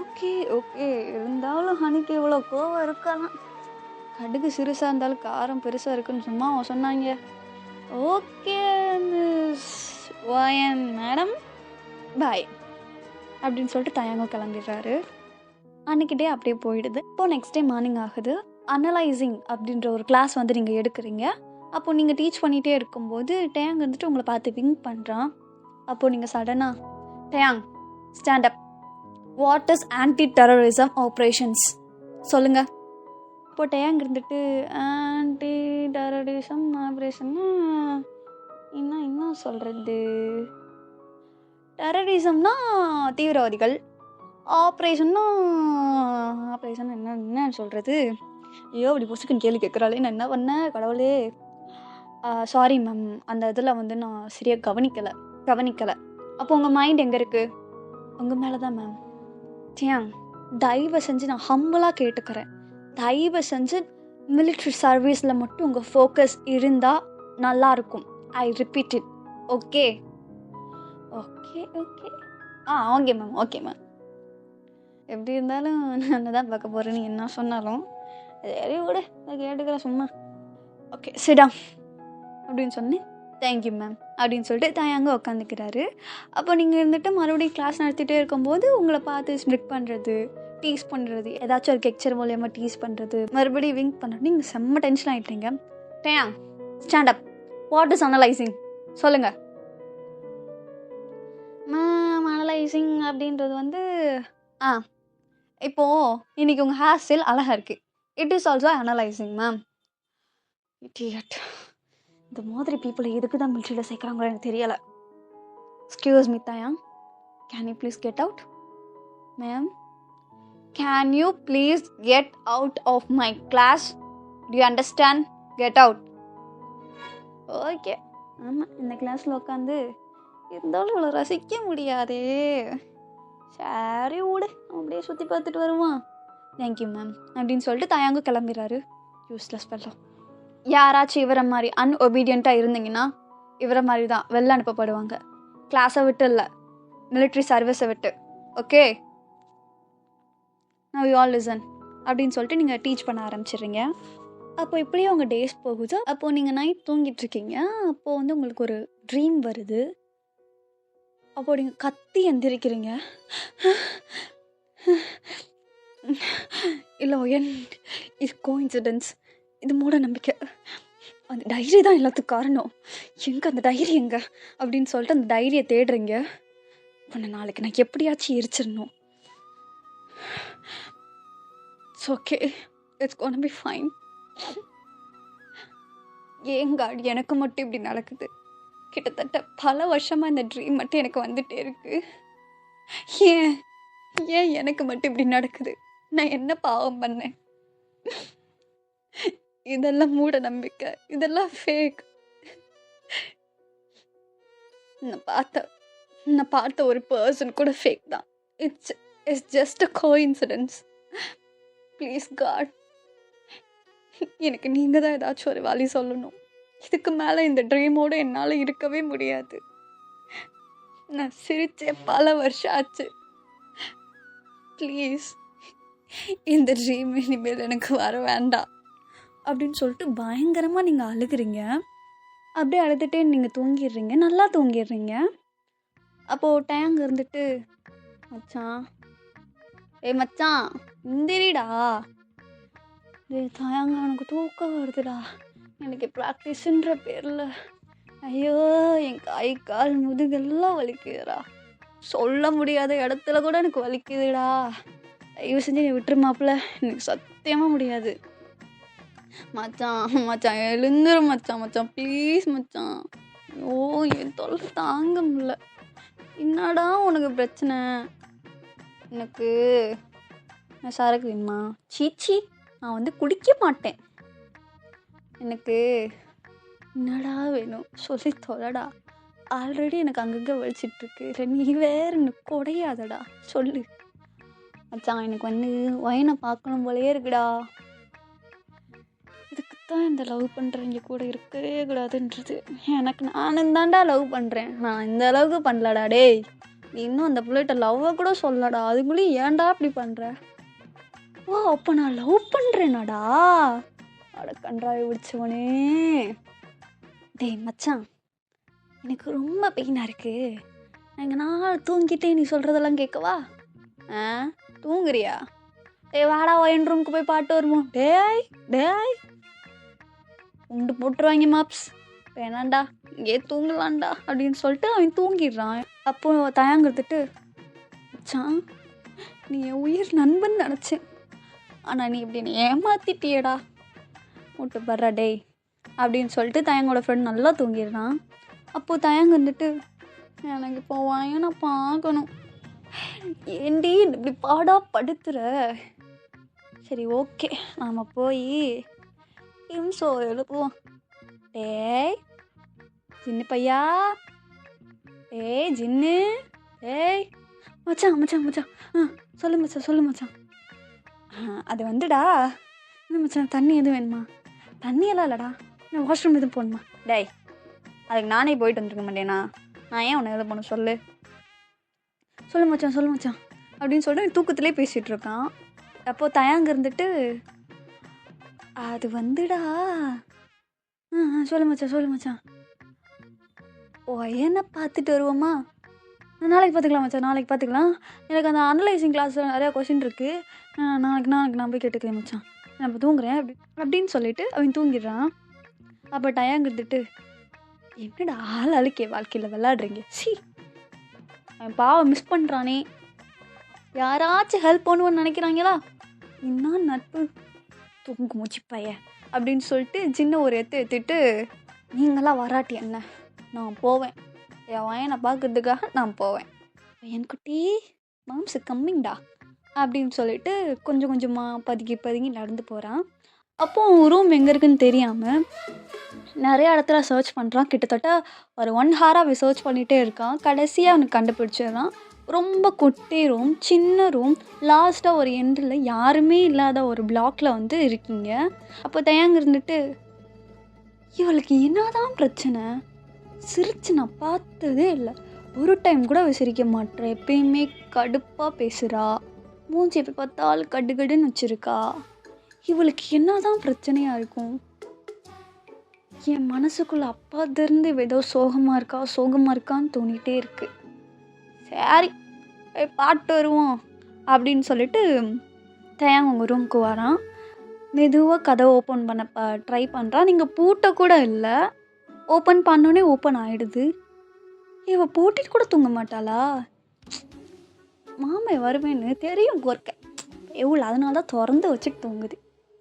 Okay okay. இருந்தாலும் ஹனிக்கு இவ்வளோ கோவம் இருக்கலாம். கடுகு சிறுசாக இருந்தாலும் காரம் பெருசாக இருக்குன்னு சும்மா சொன்னாங்க. ஓகே மிஸ் பொயன் மேடம், பாய் அப்படின்னு சொல்லிட்டு தயங்க கிளம்பிடுறாரு. அன்றைக்கி டே அப்படியே போயிடுது. இப்போது நெக்ஸ்ட் டே மார்னிங் ஆகுது. அனலைசிங் அப்படின்ற ஒரு கிளாஸ் வந்து நீங்கள் எடுக்கிறீங்க. அப்போது நீங்கள் டீச் பண்ணிகிட்டே இருக்கும்போது டேங் வந்துட்டு உங்களை பார்த்து விங்க் பண்ணுறான். அப்போது நீங்கள் சடனாக, டேங் stand up, what is anti terrorism ஆப்ரேஷன்ஸ் சொல்லுங்கள். இப்போ டேங் இருந்துட்டு, ஆன்டி டெரரிசம் ஆப்ரேஷன்னா என்ன சொல்கிறது? டெரரிசம்னா தீவிரவாதிகள், ஆப்ரேஷன் என்ன சொல்கிறது? ஐயோ அப்படி பொசுக்குன்னு கேள்வி கேட்குறாளே, நான் என்ன பண்ணேன் கடவுளே. சாரி மேம், அந்த இதில் வந்து நான் சரியாக கவனிக்கலை. அப்போ உங்கள் மைண்ட் எங்கே இருக்குது? உங்கள் மேலே தான் மேம். ஏன் தயவு செஞ்சு நான் ஹம்பிளாக கேட்டுக்கிறேன், தயவு செஞ்சு மிலிட்ரி சர்வீஸில் மட்டும் உங்கள் ஃபோக்கஸ் இருந்தால் நல்லாயிருக்கும். I repeat it. Okay okay okay okay ma'am, okay ma'am. எப்படி இருந்தாலும் நான் தான் பார்க்க போகிறேன், நீ என்ன சொன்னாலும். சரி விடு, நான் கேட்டுக்கிறேன் சும்மா. ஓகே சிடா அப்படின்னு சொன்னேன். தேங்க்யூ மேம் அப்படின்னு சொல்லிட்டு தயாங்க உட்காந்துக்கிறாரு. அப்போ நீங்கள் இருந்துட்டு மறுபடியும் கிளாஸ் நடத்திட்டே இருக்கும்போது உங்களை பார்த்து ஸ்ப்ளிக் பண்ணுறது, டீஸ் பண்ணுறது, ஏதாச்சும் ஒரு கெக்சர் மூலியமாக டீஸ் பண்ணுறது, மறுபடியும் விங்க் பண்ணுறது, நீங்கள் செம்ம டென்ஷன் ஆகிட்டீங்க. டேங் ஸ்டாண்டப், வாட் இஸ் அனலைசிங் சொல்லுங்கள். மேம் அனலைசிங் அப்படின்றது வந்து இப்போது இன்றைக்கி உங்கள் ஹேர் ஸ்டைல் அழகாக இருக்குது. It is also analysing ma'am. Idiot, இந்த மாதிரி பீப்புளை எதுக்கு தான் மிலிட்ரியில் சேர்க்குறாங்களோ எனக்கு தெரியலை. எக்ஸ்கியூஸ் மீ தயாங், can you please get out? Ma'am can you please get out of my class? Do you understand? Get out. Okay. ஆமாம், இந்த கிளாஸில் உட்காந்து இருந்தாலும் இவ்வளோ ரசிக்க முடியாதே. சரி விடு, அப்படியே சுற்றி பார்த்துட்டு வருவான். தேங்க்யூ மேம் அப்படின்னு சொல்லிட்டு தயாங்க கிளம்பிடுறாரு. Useless fellow. யாராச்சும் இவரை மாதிரி அன்ஒபீடியண்ட்டாக இருந்தீங்கன்னா இவரை மாதிரி தான் வெளில அனுப்பப்படுவாங்க. கிளாஸை விட்டு இல்லை, மிலிட்ரி சர்வீஸை விட்டு. Okay, now you all listen அப்படின்னு சொல்லிட்டு நீங்கள் டீச் பண்ண ஆரம்பிச்சிடுறீங்க. அப்போ இப்படியே உங்கள் டேஸ் போகுது. அப்போது நீங்கள் நைட் தூங்கிட்டுருக்கீங்க. அப்போது வந்து உங்களுக்கு ஒரு ட்ரீம் வருது. அப்போ நீங்கள் கத்தி எந்திரிக்கிறீங்க. இல்லை இது கோஇன்சிடென்ஸ், இது மூட நம்பிக்கை. அந்த டைரி தான் எல்லாத்துக்கும் காரணம். எங்கே அந்த டைரி எங்கே அப்படின்னு சொல்லிட்டு அந்த டைரியை தேடுறீங்க. உன்னை நாளைக்கு நான் எப்படியாச்சும் எரிச்சிடணும். It's okay, it's gonna be fine. ஏங்க எனக்கு மட்டும் இப்படி நடக்குது? கிட்டத்தட்ட பல வருஷமாக இந்த ட்ரீம் மட்டும் எனக்கு வந்துட்டே இருக்கு. ஏன் எனக்கு மட்டும் இப்படி நடக்குது? நான் என்ன பாவம் பண்ணேன்? இதெல்லாம் மூட நம்பிக்கை, இதெல்லாம் ஃபேக். நான் பார்த்த நான் பார்த்த ஒரு பர்சன் கூட ஃபேக் தான். It's it's just a coincidence. Please God, எனக்கு நீங்கள் தான் ஏதாச்சும் ஒரு வழி சொல்லணும். இதுக்கு மேலே இந்த ட்ரீமோடு என்னால் இருக்கவே முடியாது. நான் சிரிச்சே பல வருஷம் ஆச்சு. ப்ளீஸ் இந்த ட்ரீம் இனிமேல் எனக்கு வர வேண்டாம் அப்படின்னு சொல்லிட்டு பயங்கரமாக நீங்கள் அழுகுறீங்க. அப்படியே அழுதுகிட்டே நீங்கள் தூங்கிடுறீங்க, நல்லா தூங்கிடுறீங்க. அப்போது டேங் இருந்துட்டு, மச்சான் மச்சான் இந்திரிடா, தாயாங்க எனக்கு தூக்கம் வருதுடா, எனக்கு ப்ராக்டிஸுன்ற பேரில் ஐயோ என் கை கால் முதுகெல்லாம் வலிக்குதுடா, சொல்ல முடியாத இடத்துல கூட எனக்கு வலிக்குதுடா, தயவு செஞ்சு நீ விட்டுரு மாப்பிள்ள, எனக்கு சத்தியமாக முடியாது. மச்சான் மச்சான் எழுந்துரு மச்சான், மச்சான் ப்ளீஸ் மச்சான், ஓ என் தொல்லை தாங்க முடியல. என்னடா உனக்கு பிரச்சனை? எனக்கு நான் சரக்கு வேணுமா? சீச்சி, நான் வந்து குடிக்க மாட்டேன். எனக்கு என்னடா வேணும் சொல்லி தொலைடா, ஆல்ரெடி எனக்கு அங்கங்கே வலிச்சிட்ருக்கு, இல்லை நீ வேறு எனக்கு குறையாதடா சொல்லு. மச்சான் எனக்கு வந்து ஒயனை பார்க்கணும் போலயே இருக்குடா, இதுக்குத்தான் இந்த லவ் பண்ணுறவங்க கூட இருக்கவே கூடாதுன்றது. எனக்கு நானும் தான்டா லவ் பண்ணுறேன், நான் இந்த அளவுக்கு பண்ணலடா டேய், நீ இன்னும் அந்த பிள்ளைகிட்ட லவ்வை கூட சொல்லடா, அதுக்குள்ளேயும் ஏன்டா இப்படி பண்ணுற? ஓ அப்போ நான் லவ் பண்ணுறேனாடா, அட கன்றாவை பிடிச்சவனே. டேய் மச்சான், எனக்கு ரொம்ப பெயினாக இருக்குது, நான் இங்கே நாள் தூங்கிட்டே நீ சொல்கிறதெல்லாம் கேட்கவா? தூங்குறியா? டேய் வாடா ஒயின் ரூமுக்கு போய் பாட்டு வருவோம். டேய் டேய் உண்டு போட்டுருவாங்க மாப்ஸ், வேணாண்டா இங்கே தூங்கலான்டா அப்படின்னு சொல்லிட்டு அவன் தூங்கிடுறான். அப்போது தயாங்கிறதுட்டு, மச்சான் நீ என் உயிர் நண்பன் நினச்சேன், ஆனால் நீ இப்படி நீ ஏமாத்திட்டியடா, மூட்டு பர்றா டேய் அப்படின்னு சொல்லிட்டு தயங்கோட ஃப்ரெண்ட் நல்லா தூங்கிடுறான். அப்போது தயங்க வந்துட்டு, எனக்கு இப்போ வாயனை பார்க்கணும், ஏண்டி இப்படி பாடா படுத்துற? சரி ஓகே நாம் போய் இம்சோ எழுப்புவோம். டேய் ஜின்னு பையா, ஏய் ஜின்னு, ஏய் மச்சான் மச்சான் மச்சான், சொல்லு மச்சான் சொல்லு மச்சான். அது வந்துடா, என்ன மச்சான் தண்ணி எதுவும் வேணுமா? தண்ணியெல்லாம் இல்லைடா, நான் வாஷ்ரூம் எதுவும் போகணுமா? டேய் அதுக்கு நானே போயிட்டு வந்துருக்க மாட்டேனா, நான் ஏன் உன்னை எது போகணும் சொல்லு, சொல்லு மச்சான் சொல்லு மச்சான் அப்படின்னு சொல்லிட்டு தூக்கத்திலே பேசிகிட்டு இருக்கான். அப்போது தயாங்க இருந்துட்டு, அது வந்துடா, சொல்லு மச்சான் சொல்லு மச்சான், என்ன பார்த்துட்டு வருவோமா? நாளைக்கு பார்த்துக்கலாம் மச்சான், நாளைக்கு பார்த்துக்கலாம், எனக்கு அந்த அனலைசிங் கிளாஸில் நிறையா கொஷின் இருக்குது, நாளைக்கு நான் போய் கேட்டுக்கிறேன் மச்சான், நான் இப்போ தூங்குறேன் அப்படின்னு சொல்லிட்டு அவன் தூங்கிடுறான். அப்போ டயாங்க இருந்துட்டு, என்னடா ஆள் அழுக்கே வாழ்க்கையில் விளாடுறீங்க, சி அவன் பாவம் மிஸ் பண்ணுறானே, யாராச்சும் ஹெல்ப் பண்ணுவோன்னு நினைக்கிறாங்களா, என்ன நட்பு, தூங்கு மூச்சு பைய அப்படின்னு சொல்லிட்டு சின்ன ஒரு ஏற்றிட்டு, நீங்களாம் வராட்டி என்ன, நான் போவேன், என் வயனை பார்க்கறதுக்காக நான் போவேன், என் குட்டி மாம்ஸு கம்மிங்டா அப்படின்னு சொல்லிட்டு கொஞ்சம் கொஞ்சமாக பதுங்கி நடந்து போகிறான். அப்போது ரூம் எங்கே இருக்குன்னு தெரியாமல் நிறைய இடத்துல சர்ச் பண்ணுறான். கிட்டத்தட்ட ஒரு 1 ஹாராக சர்ச் பண்ணிகிட்டே இருக்கான். கடைசியாக அவனுக்கு கண்டுபிடிச்சிடறான். ரொம்ப குட்டி ரூம், சின்ன ரூம், லாஸ்ட்டாக ஒரு எண்டில் யாருமே இல்லாத ஒரு பிளாக்ல வந்து இருக்கீங்க. அப்போ தயாங்க இருந்துட்டு, இவளுக்கு என்னதான் பிரச்சனை, சிரிச்சு நான் பார்த்ததே இல்லை, ஒரு டைம் கூட அவள் சிரிக்க மாட்டேன், எப்பயுமே கடுப்பாக பேசுகிறா, மூஞ்சி எப்போ பார்த்தாலும் கடுன்னு வச்சுருக்கா, இவளுக்கு என்னதான் பிரச்சனையாக இருக்கும்? என் மனசுக்குள்ளே அப்பாத்திருந்து ஏதோ சோகமாக இருக்கான்னு தோணிகிட்டே இருக்குது. சரி பாட்டு வருவோம் அப்படின்னு சொல்லிட்டு தயாங்க உங்கள் ரூமுக்கு வரான். மெதுவாக கதவை ஓப்பன் பண்ண ட்ரை பண்ணுறான். நீங்கள் பூட்ட கூட இல்லை, ஓப்பன் பண்ணோடனே ஓப்பன் ஆகிடுது. இவள் பூட்டிட்டு கூட தூங்க மாட்டாளா? மாமா வருவேன்னு தெரியும் பொறுக்க எவ்வளோ, அதனால தான் திறந்து வச்சுட்டு தூங்குது.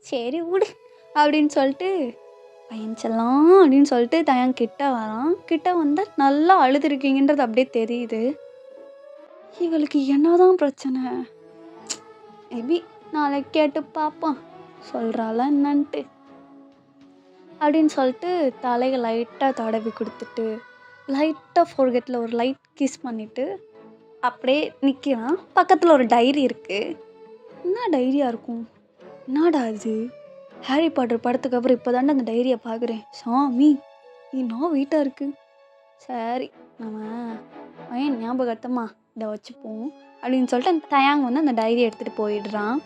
சரி விடு அப்படின்னு சொல்லிட்டு பையன் செல்லாம் அப்படின்னு சொல்லிட்டு தயாங்க கிட்ட வரான். கிட்ட வந்தால் நல்லா அழுதுருக்கீங்கன்றது அப்படியே தெரியுது. இவளுக்கு என்னதான் பிரச்சனை, மேபி நாளைக்கு கேட்டு பார்ப்போம் சொல்கிறாளா என்னன்ட்டு அப்படின்னு சொல்லிட்டு தலையை லைட்டாக தடவி கொடுத்துட்டு லைட்டாக ஃபோர்கெட்டில் ஒரு லைட் கிஸ் பண்ணிவிட்டு அப்படியே நிற்கிறான். பக்கத்தில் ஒரு டைரி இருக்குது. என்ன டைரியாக இருக்கும்? என்னடா இது? ஹாரி பாட்டர் படத்துக்கு அப்புறம் இப்போ தாண்டா அந்த டைரியை பார்க்குறேன். சாமி இன்னும் வெயிட்டாக இருக்குது. சரி நம்ம பையன் ஞாபகத்தம்மா இதை வச்சுப்போம் அப்படின்னு சொல்லிட்டு அந்த தயாங் வந்து அந்த டைரியை எடுத்துகிட்டு போயிடுறான்.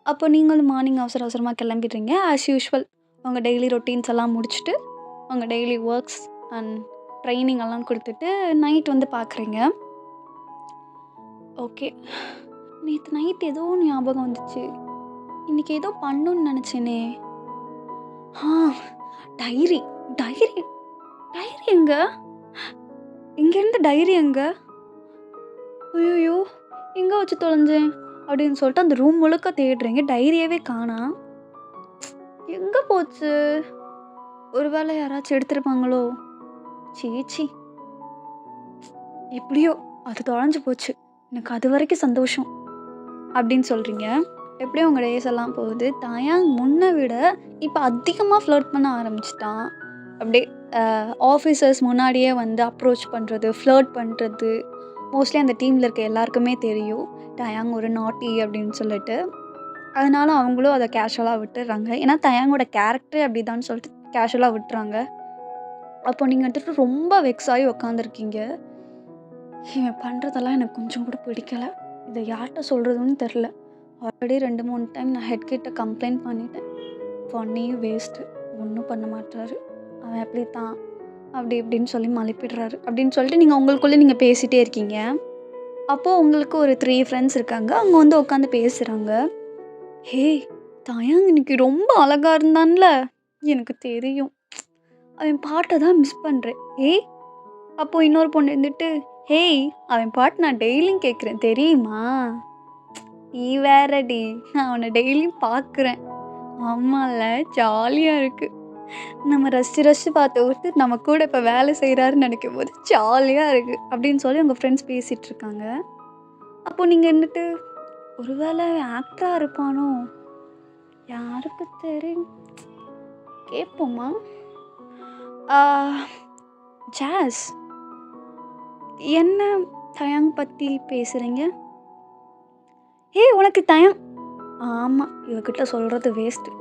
அப்போ நீங்களும் மார்னிங் அவசர அவசரமாக கிளம்பிடுறீங்க. ஆஸ் யூஷுவல் உங்கள் டெய்லி ரொட்டீன்ஸ் எல்லாம் முடிச்சுட்டு உங்கள் டெய்லி ஒர்க்ஸ் அண்ட் ட்ரைனிங் எல்லாம் கொடுத்துட்டு நைட் வந்து பார்க்குறீங்க. ஓகே, நேற்று நைட் ஏதோ ஞாபகம் வந்துச்சு. இன்றைக்கி ஏதோ பண்ணணுன்னு நினச்சேனே. டைரி டைரி டைரி எங்கே? இங்கேருந்து டைரி எங்கே? ஐயோ எங்கே வச்சு தொலைஞ்சேன் அப்படின்னு சொல்லிட்டு அந்த ரூம் முழுக்க தேடுறீங்க. டைரியவே காணோம். எங்கே போச்சு? ஒரு வேளை யாராச்சும் எடுத்துருப்பாங்களோ? சீச்சி, எப்படியோ அது தொலைஞ்சு போச்சு, எனக்கு அது வரைக்கும் சந்தோஷம் அப்படின்னு சொல்கிறீங்க. எப்படியும் உங்கள் டேஸ் எல்லாம் போகுது. தயாங் முன்னை விட இப்போ அதிகமாக ஃப்ளர்ட் பண்ண ஆரம்பிச்சிட்டான். அப்படியே ஆஃபீஸர்ஸ் முன்னாடியே வந்து அப்ரோச் பண்ணுறது, ஃப்ளர்ட் பண்ணுறது. மோஸ்ட்லி அந்த டீமில் இருக்க எல்லாருக்குமே தெரியும் தயாங் ஒரு நாட்டி அப்படின்னு சொல்லிட்டு. அதனால அவங்களும் அதை கேஷுவலாக விட்டுடுறாங்க. ஏன்னா தயாங்கோட கேரக்டர் அப்படி தான் சொல்லிட்டு கேஷுவலாக விட்டுறாங்க. அப்போ நீங்கள் வந்துட்டு ரொம்ப வெக்ஸ் ஆகி உக்காந்துருக்கீங்க. இவன் பண்ணுறதெல்லாம் எனக்கு கொஞ்சம் கூட பிடிக்கலை. இதை யார்கிட்ட சொல்கிறதுன்னு தெரில. ஆல்ரெடி 2-3 டைம் நான் ஹெட்கிட்ட கம்ப்ளைண்ட் பண்ணிட்டேன். பண்ணியும் வேஸ்ட்டு, ஒன்றும் பண்ண மாட்டாரு. அவன் அப்படி தான் அப்படி இப்படின்னு சொல்லி மலிப்பிடுறாரு அப்படின்னு சொல்லிட்டு நீங்கள் உங்களுக்குள்ளே நீங்கள் பேசிகிட்டே இருக்கீங்க. அப்போது உங்களுக்கு ஒரு 3 ஃப்ரெண்ட்ஸ் இருக்காங்க. அவங்க வந்து உட்காந்து பேசுகிறாங்க. ஹே தயாங் இன்னைக்கு ரொம்ப அழகாக இருந்தான்ல, எனக்கு தெரியும், அவன் பாட்டை தான் மிஸ் பண்ணுறேன். அப்போது இன்னொரு பொண்ணு இருந்துட்டு, ஹேய் அவன் பாட்டு நான் டெய்லியும் கேட்குறேன் தெரியுமா? நீ வேறடி, நான் அவனை டெய்லியும் பார்க்குறேன். ஆமாம்ல, ஜாலியாக இருக்குது. நம்ம ரசித்து பார்த்து ஒருத்தர் நம்ம கூட இப்போ வேலை செய்கிறாருன்னு நினைக்கும் போது ஜாலியாக இருக்குது அப்படின்னு சொல்லி உங்கள் ஃப்ரெண்ட்ஸ் பேசிகிட்டு இருக்காங்க. அப்போது நீங்கள் இருந்துட்டு, ஒரு வேளை ஆக்டராக இருப்பானோ, யாருக்கு தெரியும், கேட்போமா? ஜாஸ், என்ன தயாங் பற்றி பேசுகிறீங்க? உனக்கு தயாங்? ஆமாம், இவகிட்ட சொல்கிறது வேஸ்ட்டு.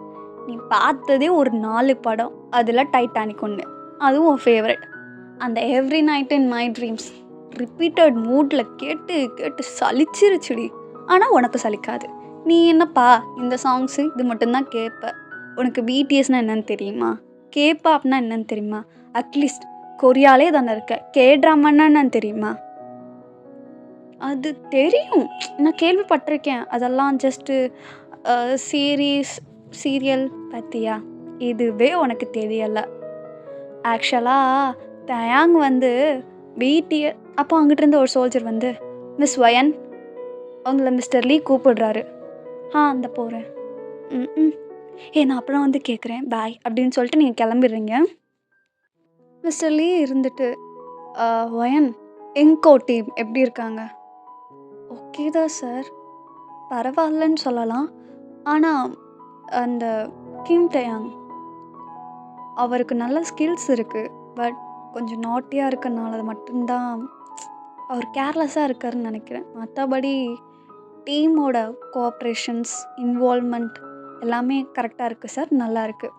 நீ பார்த்ததே ஒரு 4 படம், அதில் டைட்டானிக் ஒன்று, அதுவும் உன் ஃபேவரட். அந்த every night in my dreams repeated மூடில் கேட்டு கேட்டு சலிச்சிருச்சுடி. ஆனால் உனக்கு சலிக்காது. நீ என்னப்பா இந்த சாங்ஸு இது மட்டும்தான் கேட்ப. உனக்கு பிடிஎஸ்னால் என்னன்னு தெரியுமா? கேபாப்னா என்னன்னு தெரியுமா? அட்லீஸ்ட் கொரியாலே தானே இருக்க, ட்ராமான்னா என்னன்னு தெரியுமா? அது தெரியும், நான் கேள்விப்பட்டிருக்கேன். அதெல்லாம் ஜஸ்ட்டு சீரியல் பற்றியா? இதுவே உனக்கு தெரியலை. ஆக்சுவலாக தயாங் வந்து அப்போ அங்கிட்டிருந்து ஒரு சோல்ஜர் வந்து, மிஸ் வயன் உங்களை மிஸ்டர் லீ கூப்பிடுறாரு. அந்த போகிறேன். நான் அப்புறம் வந்து கேட்குறேன், பாய் அப்படின்னு சொல்லிட்டு நீங்கள் கிளம்பிடுறீங்க. மிஸ்டர் லீ இருந்துட்டு, வயன் எங்கோ டீம் எப்படி இருக்காங்க? ஓகே தான் சார், பரவாயில்லன்னு சொல்லலாம். ஆனால் அந்த கிம் டயாங் அவருக்கு நல்ல ஸ்கில்ஸ் இருக்குது, பட் கொஞ்சம் நாட்டியாக இருக்கனால மட்டும்தான் அவர் கேர்லெஸ்ஸாக இருக்காருன்னு நினைக்கிறேன். மற்றபடி டீமோட கோஆப்ரேஷன்ஸ், இன்வால்வ்மெண்ட் எல்லாமே கரெக்டாக இருக்குது சார், நல்லா இருக்குது.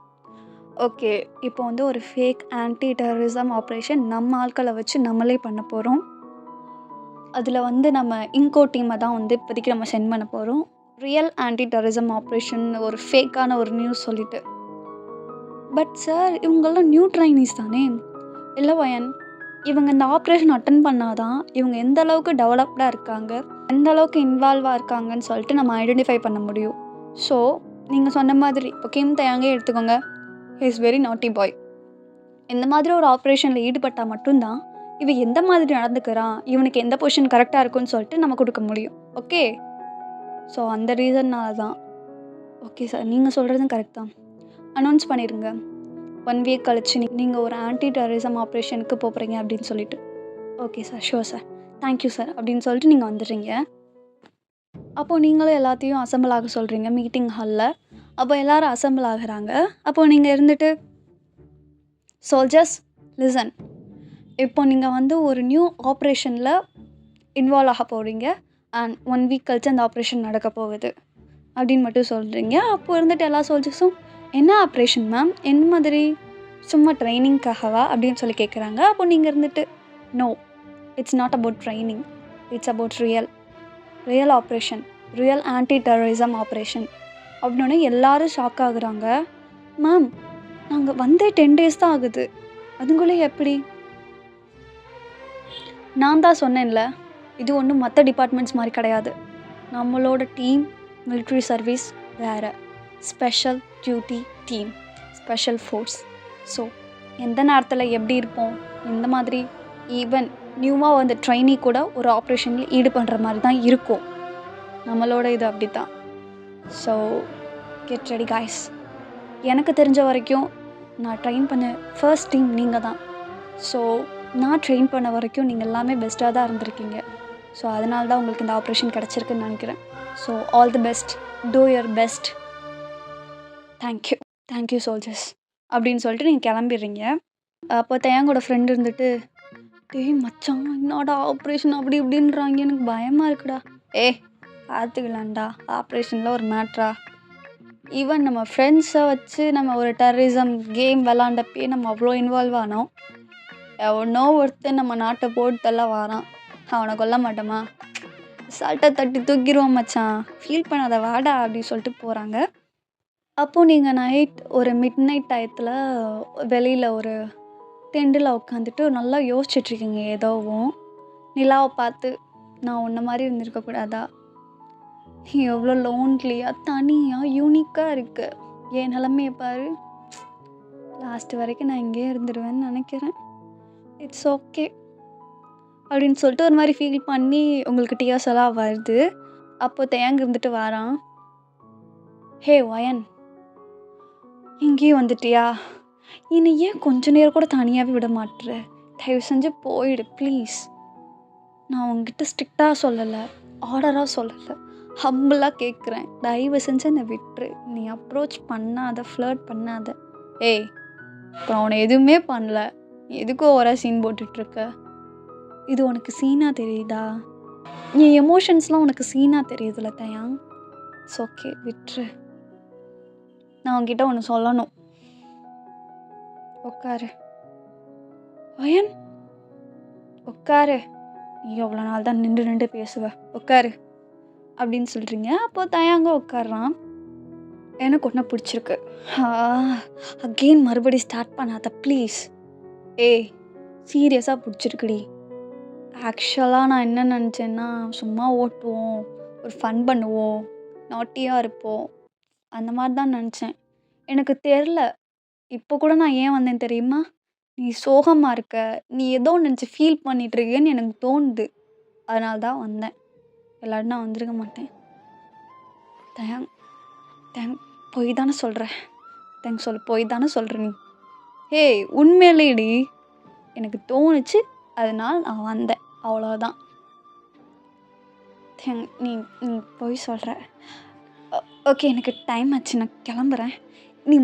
ஓகே, இப்போ வந்து ஒரு ஃபேக் ஆன்டி டெரரிசம் ஆப்ரேஷன் நம்ம ஆட்களை வச்சு நம்மளே பண்ண போகிறோம். அதில் வந்து நம்ம இன்கோ டீமை தான் வந்து இப்போதைக்கு நம்ம சென்ட் பண்ண போகிறோம். ரியல் ஆன்டி டெரரிசம் ஆப்ரேஷன் ஒரு ஃபேக்கான ஒரு நியூஸ் சொல்லிட்டு. பட் சார் இவங்கெல்லாம் நியூ ட்ரைனிஸ் தானே? இல்லை வயன், இவங்க இந்த ஆப்ரேஷன் அட்டன் பண்ணாதான் இவங்க எந்த அளவுக்கு டெவலப்டாக இருக்காங்க, எந்த அளவுக்கு இன்வால்வாக இருக்காங்கன்னு சொல்லிட்டு நம்ம ஐடென்டிஃபை பண்ண முடியும். ஸோ நீங்கள் சொன்ன மாதிரி இப்போ கிம் தயாங்கே எடுத்துக்கோங்க, ஹி இஸ் வெரி நாட்டி பாய். இந்த மாதிரி ஒரு ஆப்ரேஷனில் ஈடுபட்டால் மட்டும்தான் இவன் எந்த மாதிரி நடந்துக்கிறான், இவனுக்கு எந்த பொசிஷன் கரெக்டாக இருக்குன்னு சொல்லிட்டு நம்ம கொடுக்க முடியும். ஓகே, ஸோ அந்த ரீசன்னால தான். ஓகே சார், நீங்கள் சொல்கிறதும் கரெக்ட் தான். அனௌன்ஸ் பண்ணிடுங்க, 1 வீக் கழிச்சு நீங்கள் ஒரு ஆன்டி டெரரிசம் ஆப்ரேஷனுக்கு போகிறீங்க அப்படின்னு சொல்லிட்டு. Okay sir, sure sir, thank you sir அப்படின்னு சொல்லிட்டு நீங்கள் வந்துடுறீங்க. அப்போது நீங்களும் எல்லாத்தையும் அசம்பிள் ஆக சொல்கிறீங்க மீட்டிங் ஹாலில். அப்போ எல்லோரும் அசம்பிள் ஆகுறாங்க. அப்போது நீங்கள் இருந்துட்டு, சோல்ஜர்ஸ் லிசன், இப்போ நீங்கள் வந்து ஒரு நியூ ஆப்ரேஷனில் இன்வால்வ் ஆக போகிறீங்க அண்ட் 1 வீக் கழிச்சு அந்த ஆப்ரேஷன் நடக்க போகுது அப்படின்னு மட்டும் சொல்கிறீங்க. அப்போ இருந்துட்டு எல்லா சோல்ஜர்ஸும் என்ன ஆப்ரேஷன் மேம், என்ன மாதிரி, சும்மா ட்ரைனிங்காகவா அப்படின்னு சொல்லி கேட்குறாங்க. அப்போ நீங்கள் இருந்துட்டு no, it's not about training, it's about real operation, real anti terrorism operation அப்படின்னோடனே எல்லாரும் ஷாக் ஆகுறாங்க. மேம் நாங்கள் வந்தே 10 days தான் ஆகுது, அதுக்குள்ளே எப்படி? நான் தான் சொன்னேன்ல, இது ஒன்றும் மற்ற டிபார்ட்மெண்ட்ஸ் மாதிரி கிடையாது. நம்மளோட டீம் மிலிட்ரி சர்வீஸ் வேறு, special duty team, special force. So எந்த நேரத்தில் எப்படி இருப்போம், இந்த மாதிரி ஈவன் நியூவாக வந்து ட்ரைனி கூட ஒரு ஆப்ரேஷனில் ஈடுபடுற மாதிரி தான் இருக்கும். நம்மளோட இது அப்படி தான். So get ready guys. எனக்கு தெரிஞ்ச வரைக்கும் நான் ட்ரெயின் பண்ண ஃபர்ஸ்ட் டீம் நீங்கள் தான். ஸோ நான் ட்ரெயின் பண்ண வரைக்கும் நீங்கள் எல்லாமே பெஸ்ட்டாக தான் இருந்திருக்கீங்க. ஸோ அதனால தான் உங்களுக்கு இந்த ஆப்ரேஷன் கிடச்சிருக்குன்னு நினைக்கிறேன். So all the best, two your best, thank you soldiers அப்படின்னு சொல்லிட்டு நீங்கள் கிளம்பிடுறீங்க. அப்போ தேங்கோட ஃப்ரெண்டு இருந்துட்டு, டேய் மச்சான் என்னடா ஆப்ரேஷன் அப்படி இப்படின்றாங்க, எனக்கு பயமாக இருக்குடா. பார்த்துக்கலாம்டா, ஆப்ரேஷனில் ஒரு மேட்ரா, ஈவன் நம்ம ஃப்ரெண்ட்ஸை வச்சு நம்ம ஒரு டெரரிசம் கேம் விளாண்டப்பே நம்ம அவ்வளோ இன்வால்வ் ஆனோம். எவனோ ஒருத்தன் நம்ம நாட்டை போட்டுலாம் வாரான், அவனை கொல்ல மாட்டோமா, சால்ட்டை தட்டி தூக்கிடுவோம் மச்சான், ஃபீல் பண்ணாத வாடா அப்படின்னு சொல்லிட்டு போகிறாங்க. அப்போது நீங்கள் நைட் ஒரு மிட் நைட் டயத்தில் வெளியில் ஒரு டெண்டில் உட்காந்துட்டு நல்லா யோசிச்சுட்ருக்கீங்க. ஏதோவும் நிலாவை பார்த்து, நான் உன்ன மாதிரி இருந்திருக்கக்கூடாதா, நீ எவ்வளோ லோன்லியாக தனியாக யூனிக்காக இருக்கு, என் நிலமையை பாரு, லாஸ்ட்டு வரைக்கும் நான் இங்கேயே இருந்துடுவேன்னு நினைக்கிறேன், இட்ஸ் ஓகே அப்படின்னு சொல்லிட்டு ஒரு மாதிரி ஃபீல் பண்ணி உங்களுக்கு டியர்ஸ் எல்லாம் வருது. அப்போ தேங்க இருந்துட்டு வாரான். ஹே வயன், இங்கேயும் வந்துட்டியா, என்னை ஏன் கொஞ்ச நேரம் கூட தனியாகவே விட மாட்டுற, தயவு செஞ்சு போயிடு ப்ளீஸ். நான் உங்ககிட்ட ஸ்ட்ரிக்டாக சொல்லலை, ஆர்டராக சொல்லலை, ஹம்பிளாக கேட்குறேன், தயவு செஞ்சு என்னை விட்டுரு, நீ அப்ரோச் பண்ணாத, ஃப்ளர்ட் பண்ணாத. அப்புறம் அவனை எதுவுமே பண்ணல, எதுக்கோ ஒரு சீன் போட்டுட்ருக்க, இது உனக்கு சீனாக தெரியுதா, என் எமோஷன்ஸ்லாம் உனக்கு சீனாக தெரியுதுல்ல தயாங், இட்ஸ் ஓகே விட்டுரு, நான் உங்ககிட்ட ஒன்று சொல்லணும், உட்காரு வயன், உட்காரு, நீ எவ்வளோ நாள் தான் நின்று பேசுவ, உட்காரு அப்படின்னு சொல்கிறீங்க. அப்போது தயாங்க உட்காடுறான். எனக்கு ஒன்றை பிடிச்சிருக்கு, அகெயின் மறுபடி ஸ்டார்ட் பண்ணாத ப்ளீஸ். சீரியஸாக பிடிச்சிருக்குடி. ஆக்சுவலாக நான் என்ன நினச்சேன்னா, சும்மா ஓட்டுவோம், ஒரு ஃபன் பண்ணுவோம், நாட்டியாக இருப்போம், அந்த மாதிரி தான் நினச்சேன். எனக்கு தெரில, இப்போ கூட நான் ஏன் வந்தேன் தெரியுமா, நீ சோகமாக இருக்க, நீ ஏதோ நினச்சி ஃபீல் பண்ணிகிட்ருக்கேன்னு எனக்கு தோணுது, அதனால தான் வந்தேன், எல்லாரும் நான் வந்திருக்க மாட்டேன். தேங்க் போய் தானே சொல்கிறேன், சொல்லு, போய் தானே சொல்கிற நீ. உண்மையிலேடி எனக்கு தோணுச்சு, அதனால் நான் வந்தேன், அவ்வளோதான். நீ நீ போய் சொல்கிற. ஓகே, எனக்கு டைம் ஆச்சு, நான் கிளம்புறேன். நீ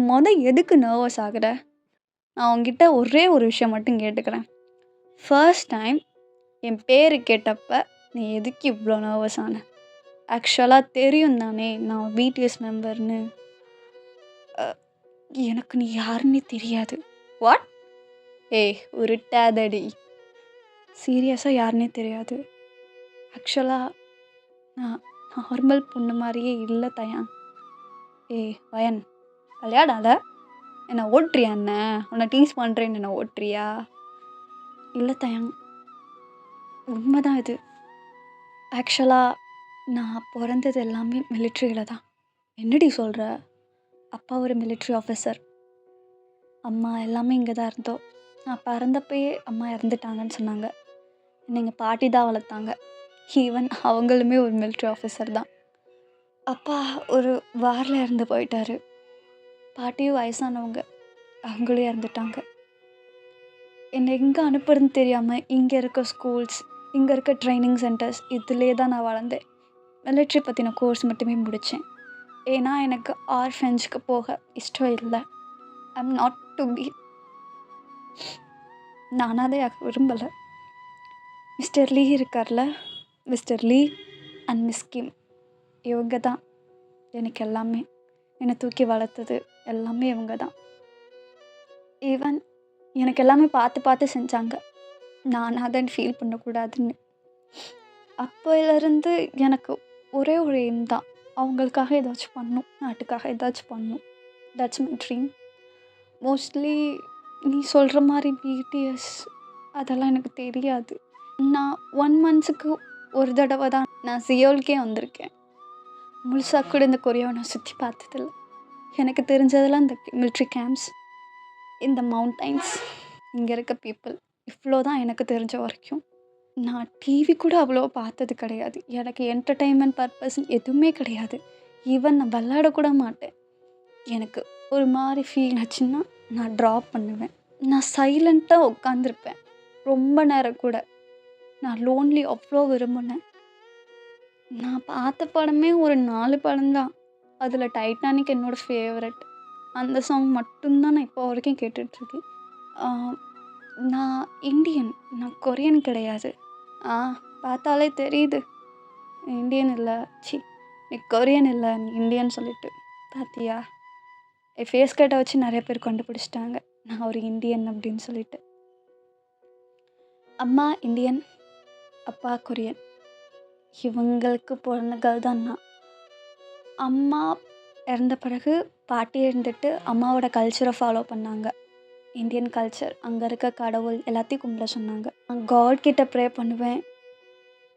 எதுக்கு நர்வஸ் ஆகுற? நான் உங்ககிட்ட ஒரே ஒரு விஷயம் மட்டும் கேட்டுக்கிறேன். ஃபர்ஸ்ட் டைம் என் பேர் கேட்டப்ப நீ எதுக்கு இவ்வளோ நர்வஸ் ஆன? ஆக்சுவலாக தெரியும் தானே நான் பிடிஎஸ் மெம்பர்னு. எனக்கு நீ யாருன்னே தெரியாது. வாட்? உருட்டாதடி, சீரியஸாக யாருன்னே தெரியாது. ஆக்சுவலாக நான் நார்மல் பொண்ணு மாதிரியே இல்லை தயான். வயன், விளையாடாத, என்னை ஓட்டுறியா, என்ன உன்னை டீஸ் பண்ணுறேன்னு என்னை ஓட்டுறியா? இல்லை தயாங், உண்மைதான் இது. ஆக்சுவலாக நான் பிறந்தது எல்லாமே மிலிட்ரியில் தான். என்னடி சொல்கிற? அப்பா ஒரு மிலிட்ரி ஆஃபீஸர், அம்மா எல்லாமே இங்கே தான் இருந்தோம். நான் பிறந்தப்பயே அம்மா இறந்துட்டாங்கன்னு சொன்னாங்க. என்னை எங்கள் பாட்டி தான் வளர்த்தாங்க. ஈவன் அவங்களுமே ஒரு மிலிட்ரி ஆஃபீஸர் தான். அப்பா ஒரு வாரில் இறந்து போயிட்டாரு. பாட்டியும் வயசானவங்க, அவங்களும் இறந்துட்டாங்க. என்னை எங்கே அனுப்புறதுன்னு தெரியாமல் இங்கே இருக்க ஸ்கூல்ஸ், இங்கே இருக்க ட்ரைனிங் சென்டர்ஸ், இதிலே தான் நான் வளர்ந்தேன். மிலிட்ரி பற்றின கோர்ஸ் மட்டுமே முடித்தேன். ஏன்னா எனக்கு ஆர்ஃபன்ஸ்க்கு போக இஷ்டம் இல்லை. ஐம் நாட் டு பி நான் அனாதையாக விரும்பலை. மிஸ்டர் லீ இருக்கார்ல, மிஸ்டர் லீ அண்ட் மிஸ் கிம், இவங்க தான் எனக்கு எல்லாமே. என்னை தூக்கி வளர்த்தது எல்லாமே இவங்க தான். ஈவன் எனக்கு எல்லாமே பார்த்து பார்த்து செஞ்சாங்க, நான் அனாதைன்னு ஃபீல் பண்ணக்கூடாதுன்னு. அப்போலேருந்து எனக்கு ஒரே ஒரு எய்ம் தான், அவங்களுக்காக ஏதாச்சும் பண்ணணும், நாட்டுக்காக ஏதாச்சும் பண்ணணும். That's my dream. மோஸ்ட்லி நீ சொல்கிற மாதிரி பிடிஎஸ் அதெல்லாம் எனக்கு தெரியாது. நான் 1 மந்த்ஸுக்கு ஒரு தடவை தான் நான் சியோலுக்கே வந்திருக்கேன். முழுசாக கூட இந்த கொரியாவை நான் சுற்றி பார்த்ததில்ல. எனக்கு தெரிஞ்சதெல்லாம் இந்த மிலிட்ரி கேம்ப்ஸ், இந்த மவுண்டைன்ஸ், இங்கே இருக்க பீப்புள், இவ்வளோ தான் எனக்கு தெரிஞ்ச வரைக்கும். நான் டிவி கூட அவ்வளோ பார்த்தது கிடையாது. எனக்கு என்டர்டெயின்மெண்ட் பர்பஸ் எதுவுமே கிடையாது. ஈவன் நான் விளையாட கூட மாட்டேன். எனக்கு ஒரு மாதிரி ஃபீல் ஆச்சுன்னா நான் ட்ராப் பண்ணுவேன். நான் சைலண்ட்டாக உட்காந்துருப்பேன் ரொம்ப நேரம் கூட. நான் லோன்லி அவ்வளோ விரும்பினேன். நான் பார்த்த படமே ஒரு 4 படம்தான். அதில் டைட்டானிக் என்னோடய ஃபேவரட். அந்த சாங் மட்டும்தான் நான் இப்போ வரைக்கும் கேட்டுட்ருக்கேன். நான் இந்தியன், நான் கொரியன் கிடையாது. பார்த்தாலே தெரியுது இந்தியன் இல்லை, நீ கொரியன் இல்லை, நீ இந்தியன் சொல்லிட்டு. பார்த்தியா, என் ஃபேஸ் கட்டை வச்சு நிறைய பேர் கண்டுபிடிச்சிட்டாங்க நான் ஒரு இந்தியன் அப்படின்னு சொல்லிட்டு. அம்மா இந்தியன், அப்பா கொரியன். இவங்களுக்கு பிறந்த கேர்ள் தான் நான். அம்மா இறந்த பிறகு பாட்டி இருந்துட்டு அம்மாவோட கல்ச்சரை ஃபாலோ பண்ணாங்க. இந்தியன் கல்ச்சர், அங்கே இருக்க கடவுள் எல்லாத்தையும் கும்பிட சொன்னாங்க. நான் காட் கிட்ட ப்ரே பண்ணுவேன்.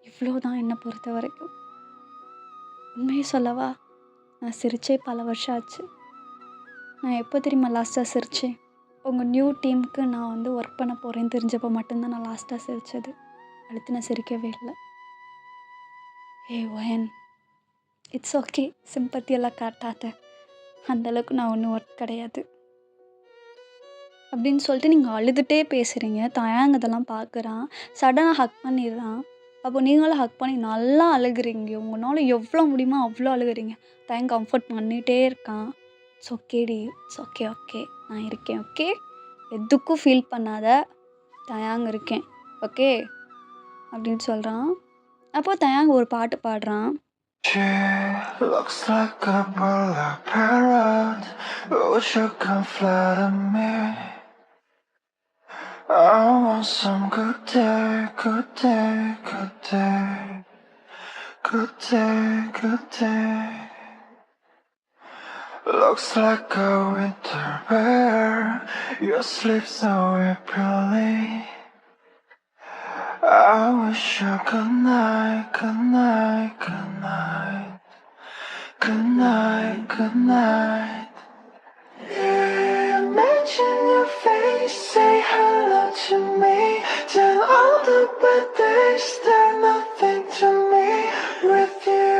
இவ்வளோ தான் என்னை பொறுத்த வரைக்கும். உண்மையை சொல்லவா, நான் சிரிச்சே பல வருஷம் ஆச்சு. நான் எப்போ தெரியுமா லாஸ்ட்டாக சிரித்தேன்? உங்கள் நியூ டீமுக்கு நான் ஒர்க் பண்ண போகிறேன்னு தெரிஞ்சப்போ மட்டும்தான் நான் லாஸ்ட்டாக சிரித்தது. அடுத்து நான் சிரிக்கவே இல்லை. ஒயன், இட்ஸ் ஓகே, சிம்பத்தியெல்லாம் காட்டாத, அந்தளவுக்கு நான் ஒன்றும் ஒர்க் கிடையாது அப்படின்னு சொல்லிட்டு நீங்கள் அழுதுகிட்டே பேசுகிறீங்க. தயாங்க இதெல்லாம் பார்க்குறான், சடனாக ஹக் பண்ணிடுறான். அப்போ நீங்களும் ஹக் பண்ணி நல்லா அழுகுறீங்க. உங்களால் எவ்வளோ முடியுமோ அவ்வளோ அழுகுறீங்க. தயங்க கம்ஃபர்ட் பண்ணிகிட்டே இருக்கான். இட்ஸ் ஓகேடி, இட்ஸ் ஓகே, ஓகே, நான் இருக்கேன், ஓகே, எதுக்கும் ஃபீல் பண்ணாத, தயாங்க இருக்கேன், ஓகே அப்படின்னு சொல்கிறான். அப்போது தயாங்க ஒரு பாட்டு பாடுறான். She looks like a black parrot, wish you can flatter me. I want some good day, good day, good day, good day, good day. Looks like a winter bear, your sleeves are whipping. I wish you good night, good night, good night, good night, good night. Imagine your face, say hello to me. Tell all the bad days, they're nothing to me with you.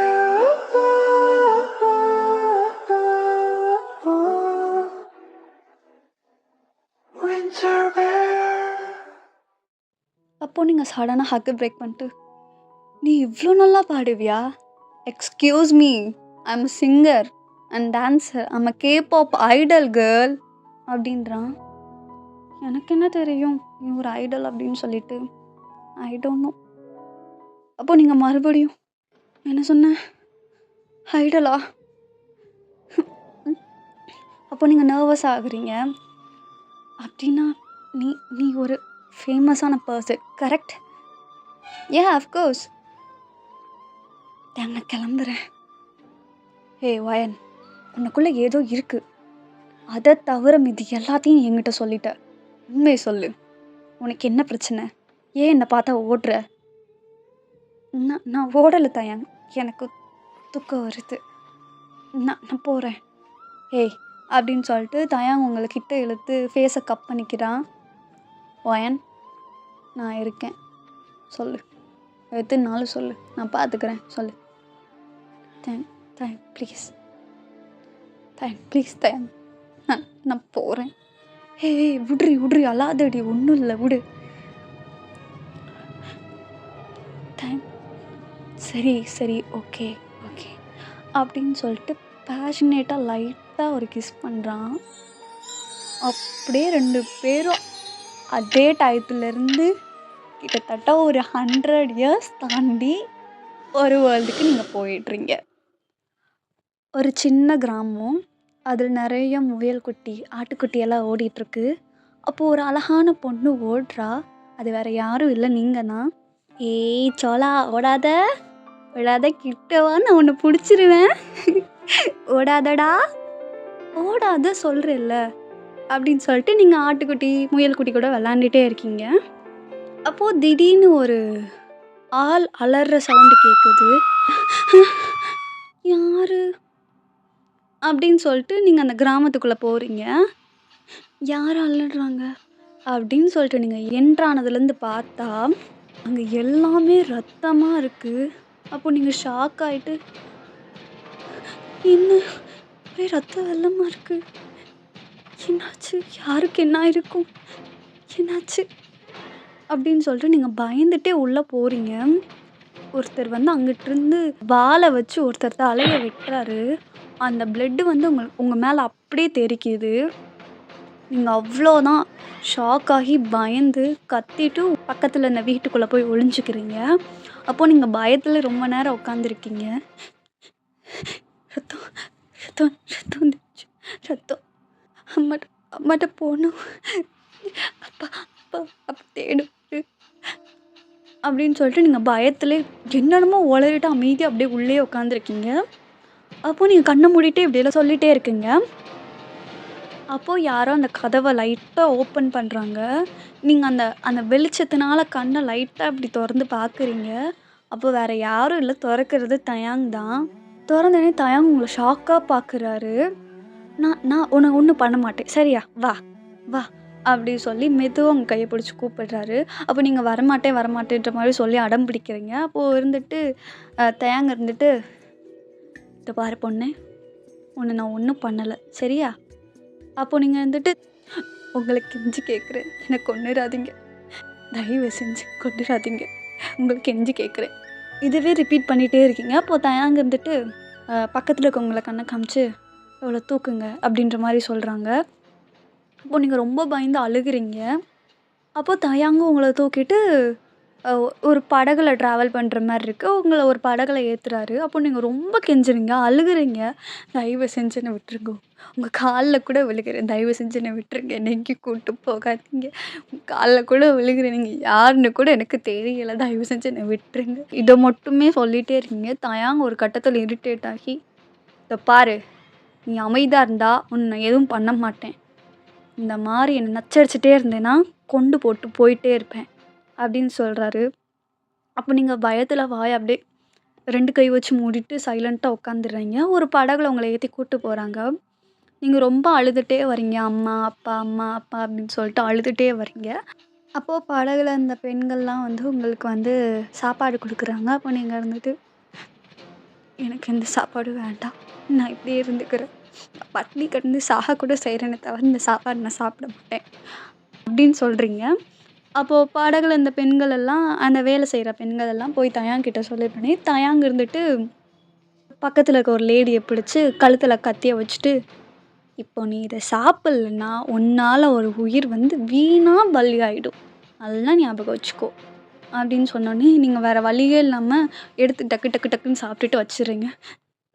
Winter bear. அப்போது நீங்கள் சடனாக ஹக்கு break பண்ணிட்டு, நீ இவ்வளோ நல்லா பாடுவியா? Excuse me, I am singer and dancer, I'm a K-pop idol girl அப்படின்றான். எனக்கு என்ன தெரியும் நீ ஒரு ஐடல் அப்படின்னு சொல்லிட்டு, ஐ டோன்ட் நோ. அப்போது நீங்கள் மறுபடியும் என்ன சொன்ன, ஐடலா? அப்போ நீங்கள் நர்வஸ் ஆகுறீங்க. அப்படின்னா நீ ஒரு ஃபேமஸான பர்சன், கரெக்ட்? அஃப்கோர்ஸ். நான் கிளம்புறேன். வயன், உனக்குள்ளே ஏதோ இருக்குது, அதை தவிர மீதி எல்லாத்தையும் என்கிட்ட சொல்லிட்ட. உண்மையை சொல்லு, உனக்கு என்ன பிரச்சனை? ஏன் என்னை பார்த்தா ஓடுற? நான் ஓடலை தயாங், எனக்கு தூக்கம் வருது, நான் போகிறேன் அப்படின்னு சொல்லிட்டு தயாங் உங்கள்கிட்ட இழுத்து ஃபேஸை கப் பண்ணிக்கிறான். வயன், நான் இருக்கேன், சொல்லு, எதுனாலும் சொல்லு, நான் பார்த்துக்கிறேன், சொல்லு. தயங் ப்ளீஸ், ப்ளீஸ் தயங், நான் போகிறேன். விட்ரி அல்லாதடி, ஒன்றும் இல்லை, விடு. சரி ஓகே அப்படின்னு சொல்லிட்டு பேஷனேட்டாக லைட்டாக ஒரு கிஸ் பண்ணுறான். அப்படியே 2 பேரும் அதே டயத்துலேருந்து கிட்டத்தட்ட ஒரு 100 இயர்ஸ் தாண்டி ஒரு வேர்ல்டுக்கு நீங்கள் போயிடுறீங்க. ஒரு சின்ன கிராமம். அதில் நிறைய முயல் குட்டி, ஆட்டுக்குட்டி எல்லாம் ஓடிட்டுருக்கு. அப்போது ஒரு அழகான பொண்ணு ஓடுறா. அது வேற யாரும் இல்லை, நீங்கள் தான். ஏய் சோலா, ஓடாத ஓடாத, கிட்டவா, நான் உன்னை பிடிச்சிருவேன். ஓடாதடா, ஓடாத சொல்கிறல்ல அப்படின்னு சொல்லிட்டு நீங்கள் ஆட்டுக்குட்டி முயல் குட்டி கூட விளாண்டுட்டே இருக்கீங்க. அப்போது திடீர்னு ஒரு ஆள் அலற சவுண்டு கேட்குது. யாரு அப்படின்னு சொல்லிட்டு நீங்கள் அந்த கிராமத்துக்குள்ளே போகிறீங்க. யார் அலறாங்க அப்படின்னு சொல்லிட்டு நீங்கள் என்ட்ரானதுலேருந்து பார்த்தா அங்கே எல்லாமே ரத்தமாக இருக்குது. அப்போ நீங்கள் ஷாக் ஆகிட்டு, என்ன ஒரே ரத்த வெள்ளமாக இருக்குது, என்னாச்சு, யாருக்கு என்ன இருக்கும், என்னாச்சு அப்படின்னு சொல்லிட்டு நீங்கள் பயந்துட்டே உள்ளே போகிறீங்க. ஒருத்தர் வந்து அங்கிட்டிருந்து வாழை வச்சு ஒருத்தர் தலையை வெட்டுறாரு. அந்த பிளட்டு வந்து உங்கள் மேலே அப்படியே தெறிக்குது. நீங்கள் அவ்வளோதான் ஷாக் ஆகி பயந்து கத்திட்டு பக்கத்தில் இந்த வீட்டுக்குள்ளே போய் ஒளிஞ்சிக்கிறீங்க. அப்போது நீங்கள் பயத்தில் ரொம்ப நேரம் உட்காந்துருக்கீங்க. ரத்தம் ரத்தம் ரத்தம் வந்துச்சு, ரத்தம், அம்மாட்ட அம்மாட்ட போகணும், அப்பா அப்பா அப்பா தேடு அப்படின்னு சொல்லிட்டு நீங்கள் பயத்தில் என்னென்னமோ உளறிட்டு அமைதியாக அப்படியே உள்ளே உட்காந்துருக்கீங்க. அப்போது நீங்கள் கண்ணை மூடிட்டு இப்படியெல்லாம் சொல்லிகிட்டே இருக்கீங்க. அப்போது யாரோ அந்த கதவை லைட்டாக ஓப்பன் பண்ணுறாங்க. நீங்கள் அந்த அந்த வெளிச்சத்தினால கண்ணை லைட்டாக இப்படி திறந்து பார்க்குறீங்க. அப்போ வேறு யாரும் இல்லை, திறக்கிறது தயாங் தான். திறந்தோடனே தயாங் உங்களை ஷாக்காக பார்க்குறாரு. நான் நான் உன்னை ஒன்றும் பண்ண மாட்டேன், சரியா, வா வா அப்படி சொல்லி மெதுவாக உங்கள் கையை பிடிச்சி கூப்பிடுறாரு. அப்போ நீங்கள் வரமாட்டேன்ற மாதிரி சொல்லி அடம் பிடிக்கிறீங்க. அப்போது இருந்துட்டு தயாங் இருந்துட்டு, இதை பாரு பொண்ணு, உன்னை நான் ஒன்றும் பண்ணலை, சரியா. அப்போது நீங்கள் வந்துட்டு, உங்களுக்கு கெஞ்சி கேட்குறேன், என்னை கொன்னுறாதீங்க, தயவு செஞ்சு கொன்னுறாதீங்க, உங்களுக்கு கெஞ்சி கேட்குறேன். இதுவே ரிப்பீட் பண்ணிகிட்டே இருக்கீங்க. அப்போது தயாங்க இருந்துட்டு பக்கத்தில் இருக்கவங்கள கண்ணை காமிச்சு இவ்வளோ தூக்குங்க அப்படின்ற மாதிரி சொல்கிறாங்க. அப்போது நீங்கள் ரொம்ப பயந்து அழுகிறீங்க. அப்போது தயாங்க உங்களை தூக்கிட்டு ஒரு படகுல ட்ராவல் பண்ணுற மாதிரி இருக்குது. உங்களை ஒரு படகுல ஏற்றுறாரு. அப்போ நீங்கள் ரொம்ப கெஞ்சுறீங்க, அழுகுறீங்க. தயவு செஞ்சு என்னை விட்டுருங்க, உங்கள் காலில் கூட விழுகிறேன், தயவு செஞ்சு என்னை விட்டுருங்க, என்னை எங்கேயும் கூப்பிட்டு போகாதீங்க, உங்கள் காலில் கூட விழுகிறேன், நீங்கள் யாருன்னு கூட எனக்கு தெரியலை, தயவு செஞ்சு என்னை விட்டுருங்க. இதை மட்டுமே சொல்லிகிட்டே இருக்கீங்க. தயாங்க ஒரு கட்டத்தில் இரிட்டேட் ஆகி, இதை பாரு, நீ அமைதியாக இருந்தால் உன்னை எதுவும் பண்ண மாட்டேன், இந்த மாதிரி என்னை நச்சரிச்சுட்டே இருந்தேன்னா கொண்டு போட்டு போயிட்டே இருப்பேன் அப்படின்னு சொல்கிறாரு. அப்போ நீங்கள் பயத்தில் வாய் அப்படியே 2 கை வச்சு மூடிட்டு சைலண்ட்டாக உட்காந்துடுறீங்க. ஒரு படகுல உங்களை ஏற்றி கூப்பிட்டு போகிறாங்க. நீங்கள் ரொம்ப அழுதுகிட்டே வரீங்க. அம்மா அப்பா அம்மா அப்பா அப்படின்னு சொல்லிட்டு அழுதுகிட்டே வரீங்க. அப்போது படகுல இந்த பெண்கள்லாம் வந்து உங்களுக்கு வந்து சாப்பாடு கொடுக்குறாங்க. அப்போ நீங்கள் இருந்துட்டு, எனக்கு எந்த சாப்பாடும் வேண்டாம், நான் இப்படியே இருந்துக்கிறேன், பட்னி கிடந்து சாக கூட செய்கிறேனே தவிர இந்த சாப்பாடு நான் சாப்பிட மாட்டேன் அப்படின்னு சொல்கிறீங்க. அப்போது படகுல இந்த பெண்கள் எல்லாம், அந்த வேலை செய்கிற பெண்கள் எல்லாம் போய் தயாங்கிட்ட சொல்லிவிட்டோன்னே தயாங் இருந்துட்டு பக்கத்தில் இருக்க ஒரு லேடியை பிடிச்சி கழுத்தில் கத்தியை வச்சுட்டு, இப்போ நீ இதை சாப்பிட்லன்னா உன்னால் ஒரு உயிர் வந்து வீணாக பலியாயிடும், அதெல்லாம் ஞாபகம் வச்சுக்கோ அப்படின்னு சொன்னோன்னே நீங்கள் வேறு வழியே இல்லாமல் எடுத்து டக்கு டக்கு டக்குன்னு சாப்பிட்டுட்டு வச்சிடுறீங்க.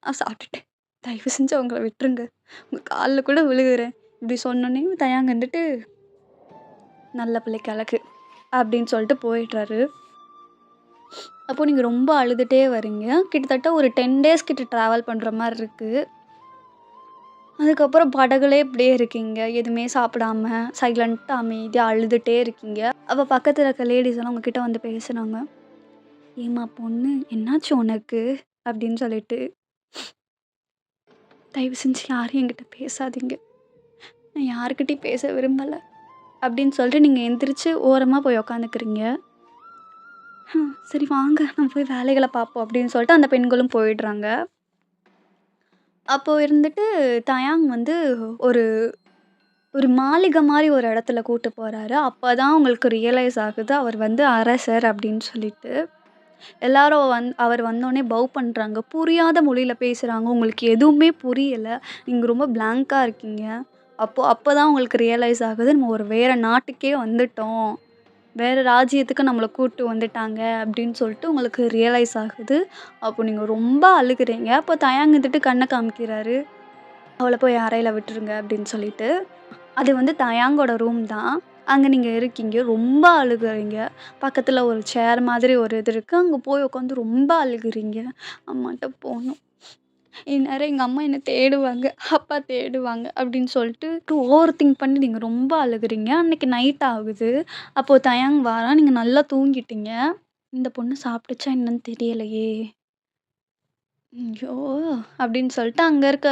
நான் சாப்பிட்டுட்டேன், தயவு செஞ்சு அவங்கள விட்டுருங்க, உங்கள் காலில் கூட விழுகிறேன் இப்படி சொன்னோன்னே தயாங்க வந்துட்டு, நல்ல பிள்ளைக்கு அழகு அப்படின்னு சொல்லிட்டு போயிடுறாரு. அப்போது நீங்கள் ரொம்ப அழுதுகிட்டே வரீங்க. கிட்டத்தட்ட ஒரு 10 days கிட்ட ட்ராவல் பண்ணுற மாதிரி இருக்குது. அதுக்கப்புறம் படகுலே இப்படியே இருக்கீங்க, எதுவுமே சாப்பிடாம சைலண்ட்டாக அமைதியாக அழுதுகிட்டே இருக்கீங்க. அப்போ பக்கத்தில் இருக்க லேடிஸ் எல்லாம் உங்ககிட்ட வந்து பேசுகிறாங்க. ஏம்மா பொண்ணு, என்னாச்சு உனக்கு அப்படின்னு சொல்லிட்டு. தயவு செஞ்சு யாரும் என்கிட்ட பேசாதீங்க, நான் யாருக்கிட்டையும் பேச விரும்பலை அப்படின்னு சொல்லிட்டு நீங்கள் எந்திரிச்சு ஓரமாக போய் உக்காந்துக்கிறீங்க. சரி வாங்க நம்ம போய் வேலைகளை பார்ப்போம் அப்படின்னு சொல்லிட்டு அந்த பெண்களும் போயிடுறாங்க. அப்போது இருந்துட்டு தயாங் வந்து ஒரு ஒரு மாளிகை மாதிரி ஒரு இடத்துல கூட்டு போகிறாரு. அப்போ தான் உங்களுக்கு ரியலைஸ் ஆகுது அவர் வந்து அரசர் அப்படின்னு சொல்லிட்டு. எல்லாரும் அவர் வந்தோடனே பவ் பண்ணுறாங்க. புரியாத மொழியில் பேசுகிறாங்க, உங்களுக்கு எதுவுமே புரியலை, நீங்கள் ரொம்ப பிளாங்காக இருக்கீங்க. அப்போ தான் உங்களுக்கு ரியலைஸ் ஆகுது, நம்ம ஒரு வேற நாட்டுக்கே வந்துட்டோம். வேற ராஜ்யத்துக்கு நம்மள கூட்டு வந்துட்டாங்க அப்படின்னு சொல்லிட்டு உங்களுக்கு ரியலைஸ் ஆகுது. அப்போ நீங்க ரொம்ப அழுகுறீங்க. அப்போ தயாங் வந்துட்டு கண்ண காமிக்கிறாரு. "அவள போய் அறையில விட்டுருங்க" அப்படின்னு சொல்லிட்டு. அது வந்து தயாங்கோட ரூம் தான். அங்க நீங்க இருக்கீங்க. ரொம்ப அழுகுறீங்க. பக்கத்துல ஒரு சேர் மாதிரி ஒரு இது இருக்கு. அங்க போய் உட்காந்து ரொம்ப அழுகுறீங்க. "அம்மாட்ட போணும். இந்நேரம் எங்க அம்மா என்ன தேடுவாங்க, அப்பா தேடுவாங்க" அப்படின்னு சொல்லிட்டு ஓவர் திங்க் பண்ணி நீங்க ரொம்ப அழுகுறீங்க. அன்னைக்கு நைட் ஆகுது. அப்போ தயாங் வாரான். நீங்க நல்லா தூங்கிட்டீங்க. இந்த பொண்ணு சாப்பிட்டுச்சா என்னன்னு தெரியலையே! ஐயோ! அப்படின்னு சொல்லிட்டு அங்க இருக்க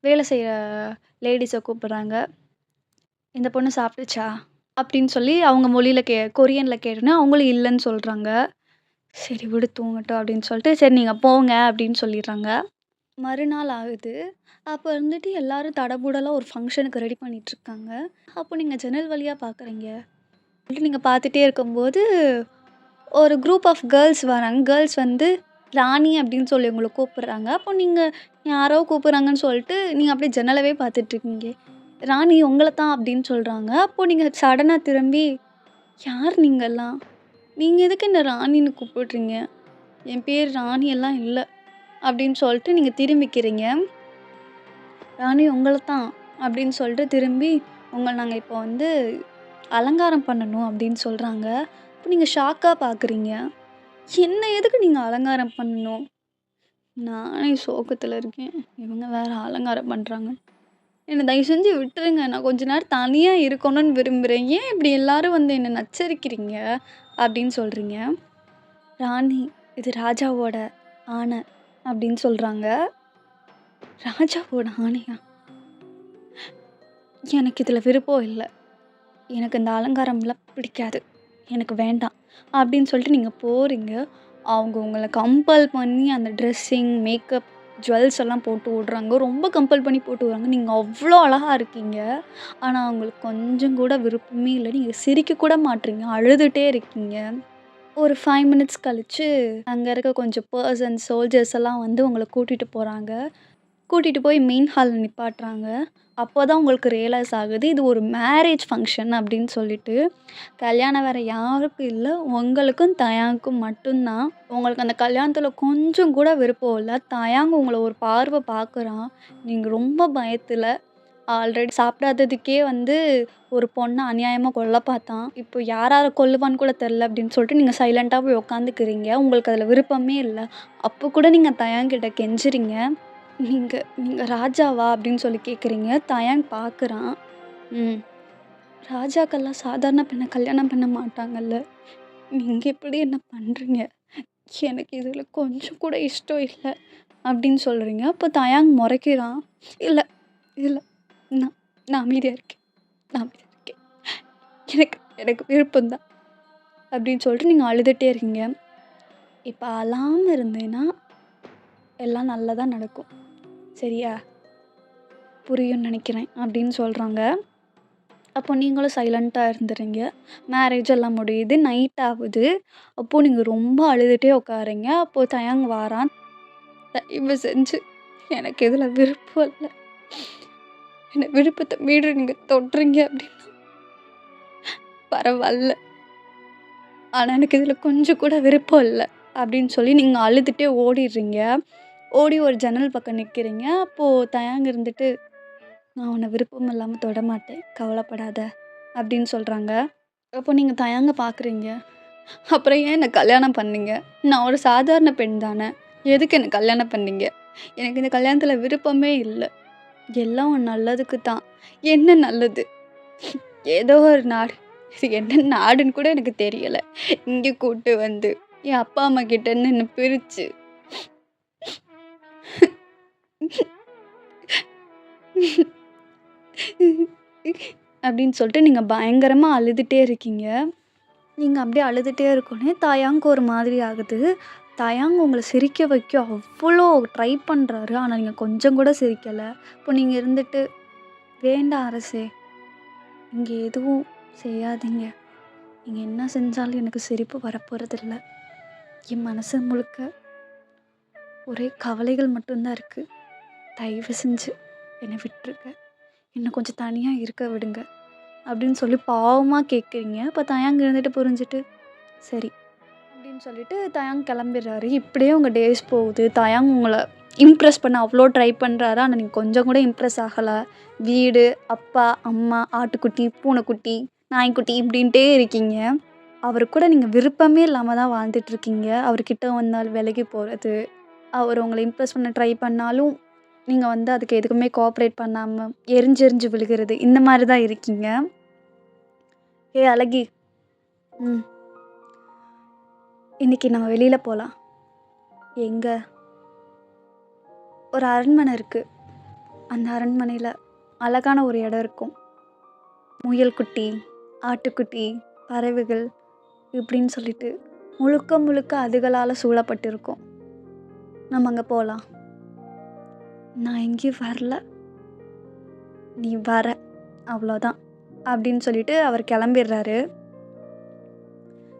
வேலை செய்ற லேடீஸ கூப்பிடுறாங்க. "இந்த பொண்ணு சாப்பிட்டுச்சா?" அப்படின்னு சொல்லி அவங்க மொழியில கொரியன்ல கேட்டோனே அவங்களும் இல்லன்னு சொல்றாங்க. "சரி விடு தூங்கட்டும்" அப்படின்னு சொல்லிட்டு, "சரி நீங்க போங்க" அப்படின்னு சொல்லிடுறாங்க. மறுநாள் ஆகுது. அப்ப இருந்துட்டு எல்லாரும் தடபுடலா ஒரு ஃபங்ஷனுக்கு ரெடி பண்ணிட்டுருக்காங்க. அப்போ நீங்க ஜன்னல் வழியா பார்க்குறீங்க. நீங்க பார்த்துட்டே இருக்கும்போது, ஒரு குரூப் ஆஃப் கேர்ள்ஸ் வராங்க. கேர்ள்ஸ் வந்து ராணி அப்படின்னு சொல்லி உங்கள கூப்பிடுறாங்க. அப்போ நீங்க யாரோ கூப்பிடுறாங்கன்னு சொல்லிட்டு, நீங்க அப்படியே ஜன்னலவே பார்த்துட்ருக்கீங்க. "ராணி உங்கள தான்" அப்படின்னு சொல்றாங்க. அப்போ நீங்க சடனா திரும்பி, "யார் நீங்கலாம்? நீங்க எதுக்கு என்ன ராணின்னு கூப்பிடுறீங்க? என் பேர் ராணி எல்லாம் இல்ல" அப்படின்னு சொல்லிட்டு நீங்க திரும்பிக்கிறீங்க. "ராணி உங்கள தான்" அப்படின்னு சொல்லிட்டு திரும்பி, "உங்கள நாங்க இப்போ வந்து அலங்காரம் பண்ணணும்" அப்படின்னு சொல்றாங்க. அப்ப நீங்க ஷாக்கா பார்க்குறீங்க. "என்ன எதுக்கு நீங்க அலங்காரம் பண்ணணும்?" "நானே சோகத்துல இருக்கேன். இவங்க வேற அலங்காரம் பண்றாங்க. என்ன தயவு செஞ்சு விட்டுருங்க. நான் கொஞ்ச நேரம் தனியா இருக்கணும்னு விரும்புறேன். ஏன் இப்படி எல்லாரும் வந்து என்ன நச்சரிக்கிறீங்க?" அப்படின்னு சொல்றீங்க. "ராணி, இது ராஜாவோட ஆணை" அப்படின்னு சொல்றாங்க. "ராஜாவோட ஆணையா? எனக்கு இதுல விருப்பம் இல்ல. எனக்கு இந்த அலங்காரம்லாம் பிடிக்காது. எனக்கு வேண்டாம்" அப்படின்னு சொல்லிட்டு நீங்க போறீங்க. அவங்க உங்கள கம்பல் பண்ணி அந்த ட்ரெஸ்ஸிங், மேக்கப், ஜுவல்ஸ் எல்லாம் போட்டு விடுறாங்க. ரொம்ப கம்பல் பண்ணி போட்டு விடுறாங்க. நீங்க அவ்ளோ அழகா இருக்கீங்க. ஆனா, அவங்களுக்கு கொஞ்சம் கூட விருப்பமே இல்ல. நீங்க சிரிக்க கூட மாட்றீங்க. அழுதுட்டே இருக்கீங்க. ஒரு 5 மினிட்ஸ் கழிச்சு, அங்க இருக்க கொஞ்சம் பெர்சன்ஸ், சோல்ஜர்ஸ் எல்லாம் வந்து உங்கள கூட்டிட்டு போறாங்க. கூட்டிட்டு போய் மெயின் ஹால்ல நிப்பாட்டுறாங்க. அப்போதான் உங்களுக்கு ரியலைஸ் ஆகுது, இது ஒரு மேரேஜ் ஃபங்ஷன் அப்படின்னு சொல்லிட்டு. கல்யாணம் வேற யாருக்கும் இல்ல. உங்களுக்கும் தயாங்க்கும் மட்டும் தான். உங்களுக்கு அந்த கல்யாணத்துல கொஞ்சம் கூட விருப்பம் இல்ல. தயாங் உங்கள ஒரு பார்வை பார்க்குறான். நீங்க ரொம்ப பயத்துல, ஆல்ரெடி சாப்பிடாததுக்கே வந்து ஒரு பொண்ண அநியாயமா கொல்ல பார்த்தான். இப்போ யார் யார கொல்லுவான்னு கூட தெரியல அப்படின்னு சொல்லிட்டு நீங்க சைலன்ட்டா போய் உட்காந்துக்கிறீங்க. உங்களுக்கு அதுல விருப்பமே இல்ல. அப்போ கூட நீங்க தயாங் கிட்ட கெஞ்சுறீங்க. "நீங்க நீங்க ராஜாவா?" அப்படின்னு சொல்லி கேட்குறீங்க. தயாங் பார்க்குறான். "ம். ராஜாக்கள்லாம் சாதாரண பெண்ண கல்யாணம் பண்ண மாட்டாங்கல்ல. நீங்க எப்படி என்ன பண்றீங்க? எனக்கு இதுல கொஞ்சம் கூட இஷ்டம் இல்ல" அப்படின்னு சொல்றீங்க. அப்போ தயாங் முறைக்கிறான். "இல்ல, இல்ல. நான் நான் அமைதியா இருக்கேன். நான் அமைதியா இருக்கேன். எனக்கு எனக்கு விருப்பம் தான்" அப்படின்னு சொல்லிட்டு நீங்க அழுதுட்டே இருக்கீங்க. "இப்ப அழாம இருந்தேன்னா, எல்லாம் நல்லதா நடக்கும். சரியா? புரியும்னு நெனைக்கிறேன்" அப்படின்னு சொல்றாங்க. அப்போ நீங்களும் சைலண்ட்டா இருந்துறீங்க. மேரேஜ் எல்லாம் முடியுது. நைட் ஆகுது. அப்போ நீங்க ரொம்ப அழுதுட்டே உட்கார்றீங்க. அப்போ தயாங் வாரான். "தயவு செஞ்சு எனக்கு இதுல விருப்பம் இல்ல. என்ன விருப்பத்த மீறி நீங்க தொட்றீங்க அப்படின்னா பரவால்ல. ஆனா எனக்கு இதுல கொஞ்சம் கூட விருப்பம் இல்ல" அப்படின்னு சொல்லி நீங்க அழுதுட்டே ஓடிர்றீங்க. ஓடி ஒரு ஜன்னல் பக்கம் நிக்கிறீங்க. அப்போ தயாங் இருந்துட்டு, "நான் உன்ன விருப்பம் இல்லாம தொடமாட்டேன். கவலைப்படாத" அப்படின்னு சொல்றாங்க. அப்போ நீங்க தயங்க பார்க்குறீங்க. "அப்புறம் ஏன் என்ன கல்யாணம் பண்ணீங்க? நான் ஒரு சாதாரண பெண் தானே. எதுக்கு என்ன கல்யாணம் பண்ணீங்க? எனக்கு இந்த கல்யாணத்துல விருப்பமே இல்ல. எல்லாம் உன் நல்லதுக்கு தான்." "என்ன நல்லது?" "ஏதோ ஒரு நாடு. இது என்ன நாடுன்னு கூட எனக்கு தெரியல. இங்க கூட்டு வந்து என் அப்பா, அம்மா கிட்டேருந்து என்ன பிரிச்சு" அப்படின்னு சொல்லிட்டு நீங்க பயங்கரமா அழுதுட்டே இருக்கீங்க. நீங்க அப்படியே அழுதுட்டே இருக்கோனே, தயாங்க்கு ஒரு மாதிரி ஆகுது. தயாங் உங்கள சிரிக்க வைக்க அவ்வளோ ட்ரை பண்றாரு. ஆனா, நீங்க கொஞ்சம் கூட சிரிக்கல. இப்போ நீங்க இருந்துட்டு, "வேண்டாம் அரசே, நீங்க எதுவும் செய்யாதீங்க. நீங்க என்ன செஞ்சாலும் எனக்கு சிரிப்பு வரப்போறதில்ல. என் மனசு முழுக்க ஒரே கவலைகள் மட்டும் தான் இருக்கு. தயவு செஞ்சு என்னை விட்டுருங்க. என்னை கொஞ்சம் தனியாக இருக்க விடுங்க அப்படின்னு சொல்லி பாவமாக கேட்குறீங்க. அப்போ தயாங் இருந்துட்டு புரிஞ்சுட்டு சரி அப்படின்னு சொல்லிட்டு தயாங் கிளம்பிடுறாரு. இப்படியே உங்கள் டேஸ் போகுது. தயாங் உங்களை இம்ப்ரெஸ் பண்ண அவ்வளோ ட்ரை பண்ணுறாரு. ஆனால் நீங்கள் கொஞ்சம் கூட இம்ப்ரெஸ் ஆகலை. வீடு, அப்பா, அம்மா, ஆட்டுக்குட்டி, பூனைக்குட்டி, நாய்க்குட்டி இப்படின்ட்டே இருக்கீங்க. அவர் கூட நீங்கள் விருப்பமே இல்லாமல் தான் வாழ்ந்துட்டுருக்கீங்க. அவர்கிட்ட வந்தால் விலகி போகிறது, அவர் உங்களை இம்ப்ரெஸ் பண்ண ட்ரை பண்ணாலும் நீங்கள் வந்து அதுக்கு எதுக்குமே கோஆப்ரேட் பண்ணாமல் எரிஞ்செறிஞ்சு விழுகிறது, இந்த மாதிரி தான் இருக்கீங்க. ஏ அழகி, இன்னைக்கு நம்ம வெளியில் போகலாம். எங்கே? ஒரு அரண்மனை இருக்குது. அந்த அரண்மனையில் அழகான ஒரு இடம் இருக்கும். முயல் குட்டி, ஆட்டுக்குட்டி, பறவைகள் இப்படின்னு சொல்லிட்டு முழுக்க முழுக்க அதுகளால் சூழப்பட்டிருக்கும். நம்ம அங்கே போகலாம். நான் எங்கேயும் வரல, நீ வர, அவ்வளோதான் அப்படின்னு சொல்லிட்டு அவர் கிளம்பிடுறாரு.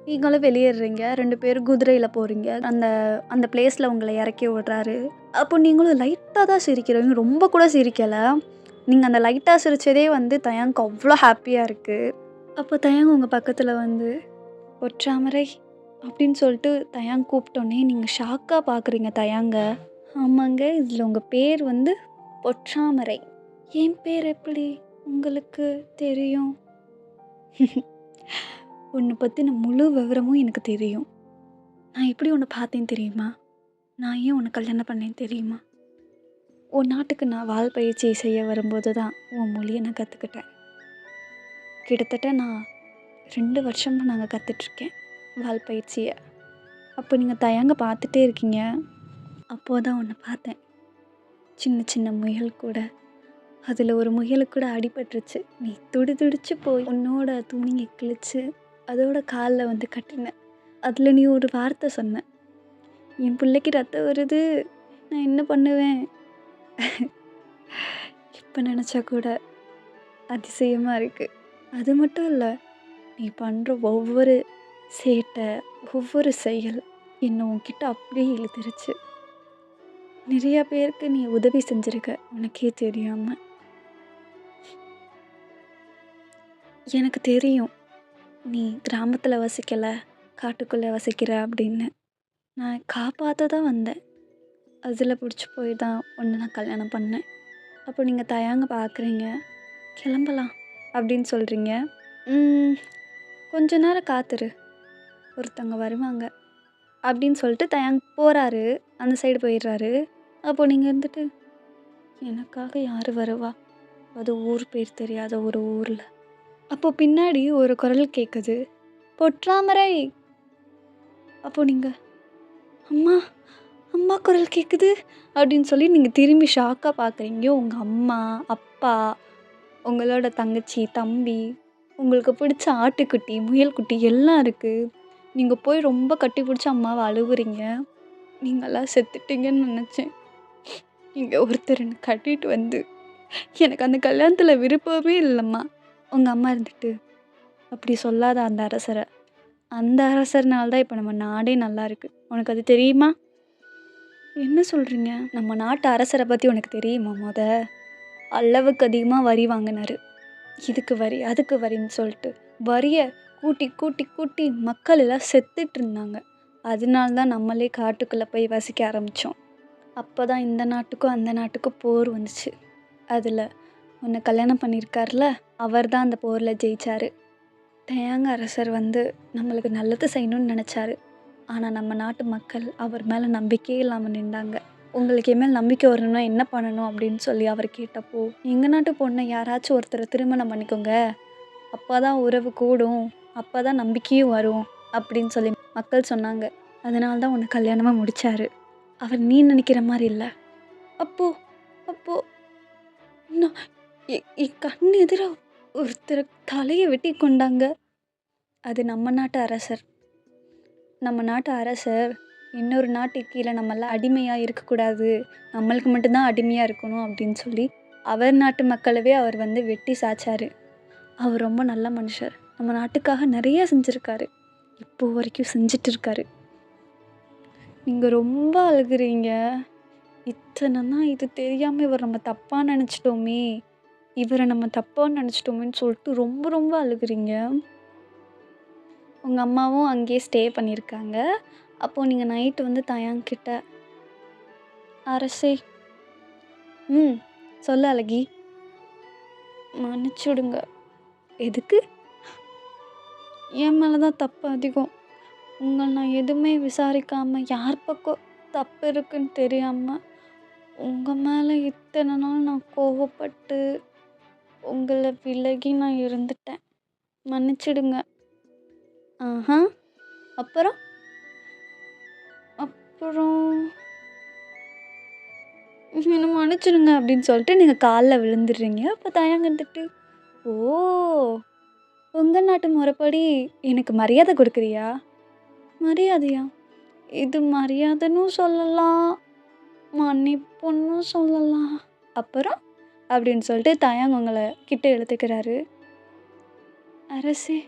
நீங்களும் வெளியேறீங்க. 2 பேரும் குதிரையில் போகிறீங்க. அந்த அந்த பிளேஸில் உங்களை இறக்கி விடுறாரு. அப்போ நீங்களும் லைட்டாக தான் சிரிக்கிறீங்க, ரொம்ப கூட சிரிக்கலை. நீங்கள் அந்த லைட்டாக சிரித்ததே வந்து தயாங்க்கு அவ்வளோ ஹாப்பியாக இருக்குது. அப்போ தயாங் உங்கள் பக்கத்தில் வந்து பொற்றாமரை அப்படின்னு சொல்லிட்டு தயாங் கூப்பிட்டோன்னே நீங்கள் ஷாக்காக பார்க்குறீங்க தயாங்க. ஆமாங்க, இதில் உங்கள் பேர் வந்து பொற்றாமரை. என் பேர் எப்படி உங்களுக்கு தெரியும்? உன்னை பற்றின முழு விவரமும் எனக்கு தெரியும். நான் எப்படி உன்னை பார்த்தேன் தெரியுமா? நான் ஏன் உன்னை கல்யாணம் பண்ணேன் தெரியுமா? உன் நாட்டுக்கு நான் வால் பயிற்சி செய்ய வரும்போது தான் உன் மொழியை நான் கற்றுக்கிட்டேன். கிட்டத்தட்ட நான் 2 வருஷமாக நாங்கள் கற்றுட்ருக்கேன் வால் பயிற்சியை. அப்போ நீங்கள் தயாங்க பார்த்துட்டே இருக்கீங்க. அப்போது தான் உன்னை பார்த்தேன். சின்ன சின்ன முயல் கூட, அதில் ஒரு முயலுக்கு கூட அடிபட்டுருச்சு. நீ துடிச்சு போய் உன்னோட துணியை கிழிச்சு அதோட காலில் வந்து கட்டினேன். அதில் நீ ஒரு வார்த்தை சொன்ன, என் பிள்ளைக்கு ரத்தம் வருது, நான் என்ன பண்ணுவேன்? இப்போ நினச்சா கூட அதிசயமாக இருக்குது. அது மட்டும் இல்லை, நீ பண்ணுற ஒவ்வொரு சேட்டை, ஒவ்வொரு செயல் என்னை உன்கிட்ட அப்படியே இழுத்துருச்சு. நிறையா பேருக்கு நீ உதவி செஞ்சுருக்க உனக்கே தெரியாமல். எனக்கு தெரியும் நீ கிராமத்தில் வசிக்கலை, காட்டுக்குள்ளே வசிக்கிற அப்படின்னு. நான் காப்பாற்ற தான் வந்தேன். அதில் பிடிச்சி போய் தான் ஒன்று நான் கல்யாணம் பண்ணேன். அப்போ நீங்கள் தயாங்க பார்க்குறீங்க. கிளம்பலாம் அப்படின்னு சொல்கிறீங்க. கொஞ்ச நேரம் காத்துரு, ஒருத்தவங்க வருவாங்க அப்படின்னு சொல்லிட்டு தயாங் போகிறாரு. அந்த சைடு போயிடுறாரு. அப்போது நீங்கள் இருந்துட்டு, எனக்காக யார் வருவா? அது ஊர் பேர் தெரியாத ஒரு ஊரில். அப்போது பின்னாடி ஒரு குரல் கேட்குது, பொற்றாமரை. அப்போது நீங்கள், அம்மா அம்மா குரல் கேட்குது அப்படின்னு சொல்லி நீங்கள் திரும்பி ஷாக்காக பார்க்குறீங்க. உங்கள் அம்மா, அப்பா, உங்களோட தங்கச்சி, தம்பி, உங்களுக்கு பிடிச்ச ஆட்டுக்குட்டி, முயல்குட்டி எல்லாம் இருக்குது. நீங்கள் போய் ரொம்ப கட்டி பிடிச்சி அம்மாவை அழுகுறீங்க. நீங்களாம் செத்துட்டீங்கன்னு நினச்சேன். நீங்கள் ஒருத்தர் என்னை கட்டிட்டு வந்து, எனக்கு அந்த கல்யாணத்தில் விருப்பமே இல்லைம்மா. உங்கள் அம்மா இருந்துட்டு, அப்படி சொல்லாத அந்த அரசரை. அந்த அரசர்னால்தான் இப்போ நம்ம நாடே நல்லா இருக்குது. உனக்கு அது தெரியுமா? என்ன சொல்கிறீங்க? நம்ம நாட்டு அரசரை பற்றி உனக்கு தெரியுமா? அளவுக்கு அதிகமாக வரி வாங்கினார். இதுக்கு வரி, அதுக்கு வரின்னு சொல்லிட்டு வரியை கூட்டி கூட்டி கூட்டி மக்கள் எல்லாம் செத்துட்டு இருந்தாங்க. அதனால தான் நம்மளே காட்டுக்குள்ளே போய் வசிக்க ஆரம்பித்தோம். அப்போ தான் இந்த நாட்டுக்கும் அந்த நாட்டுக்கும் போர் வந்துச்சு. அதில் உன்னை கல்யாணம் பண்ணியிருக்கார்ல, அவர் தான் அந்த போரில் ஜெயித்தார். தயாங்க அரசர் வந்து நம்மளுக்கு நல்லது செய்யணும்னு நினச்சாரு. ஆனால் நம்ம நாட்டு மக்கள் அவர் மேலே நம்பிக்கையே இல்லாமல் நின்றாங்க. உங்களுக்கு என் மேல் நம்பிக்கை வரணும்னா என்ன பண்ணணும் அப்படின்னு சொல்லி அவர் கேட்டப்போ, எங்கள் நாட்டு பொண்ணை யாராச்சும் ஒருத்தரை திருமணம் பண்ணிக்கோங்க, அப்போ தான் உறவு கூடும், அப்போ தான் நம்பிக்கையும் வரும் அப்படின்னு சொல்லி மக்கள் சொன்னாங்க. அதனால தான் உன்னை கல்யாணமாக முடித்தார். அவர் நீ நினைக்கிற மாதிரி இல்லை. அப்போது நான் என் கண் எதிராக ஒருத்தர் தலையை வெட்டி கொண்டாங்க. அது நம்ம நாட்டு அரசர். நம்ம நாட்டு அரசர் இன்னொரு நாட்டுக்கு கீழே நம்மளாம் அடிமையாக இருக்கக்கூடாது, நம்மளுக்கு மட்டும்தான் அடிமையாக இருக்கணும் அப்படின்னு சொல்லி அவர் நாட்டு மக்களவே அவர் வந்து வெட்டி சாய்ச்சார். அவர் ரொம்ப நல்ல மனுஷர். நம்ம நாட்டுக்காக நிறையா செஞ்சுருக்காரு, இப்போ வரைக்கும் செஞ்சிட்டு இருக்காரு. நீங்கள் ரொம்ப அழுகுறீங்க. இத்தனை தான் இது தெரியாமல் இவர் நம்ம தப்பாக நினச்சிட்டோமே, இவரை நம்ம தப்பாக நினச்சிட்டோமேன்னு சொல்லிட்டு ரொம்ப ரொம்ப அழுகுறீங்க. உங்கள் அம்மாவும் அங்கேயே ஸ்டே பண்ணியிருக்காங்க. அப்போது நீங்கள் நைட்டு வந்து தயாங்கிட்ட அரசே சொல்லு அழகி. மன்னிச்சுடுங்க. எதுக்கு? என் மேலே தான் தப்பு அதிகம். உங்களை நான் எதுவுமே விசாரிக்காமல் யார் பக்கம் தப்பு இருக்குன்னு தெரியாமல் உங்கள் மேலே இத்தனை நாள் நான் கோவப்பட்டு உங்களை விலகி நான் இருந்துட்டேன். மன்னிச்சிடுங்க. ஆஹா. அப்புறம் என்னை மன்னிச்சிடுங்க அப்படின்னு சொல்லிட்டு நீங்கள் காலில் விழுந்துடுறீங்க. அப்போ தயங்க இருந்துட்டு, ஓ, உங்கள் நாட்டு முறைப்படி எனக்கு மரியாதை கொடுக்குறியா? மரியாதையா? இது மரியாதைன்னு சொல்லலாம், மன்னிப்புன்னு சொல்லலாம். அப்புறம் அப்படின்னு சொல்லிட்டு தயங்க உங்களை கிட்ட இழுத்துக்கிறாரு. அரசே,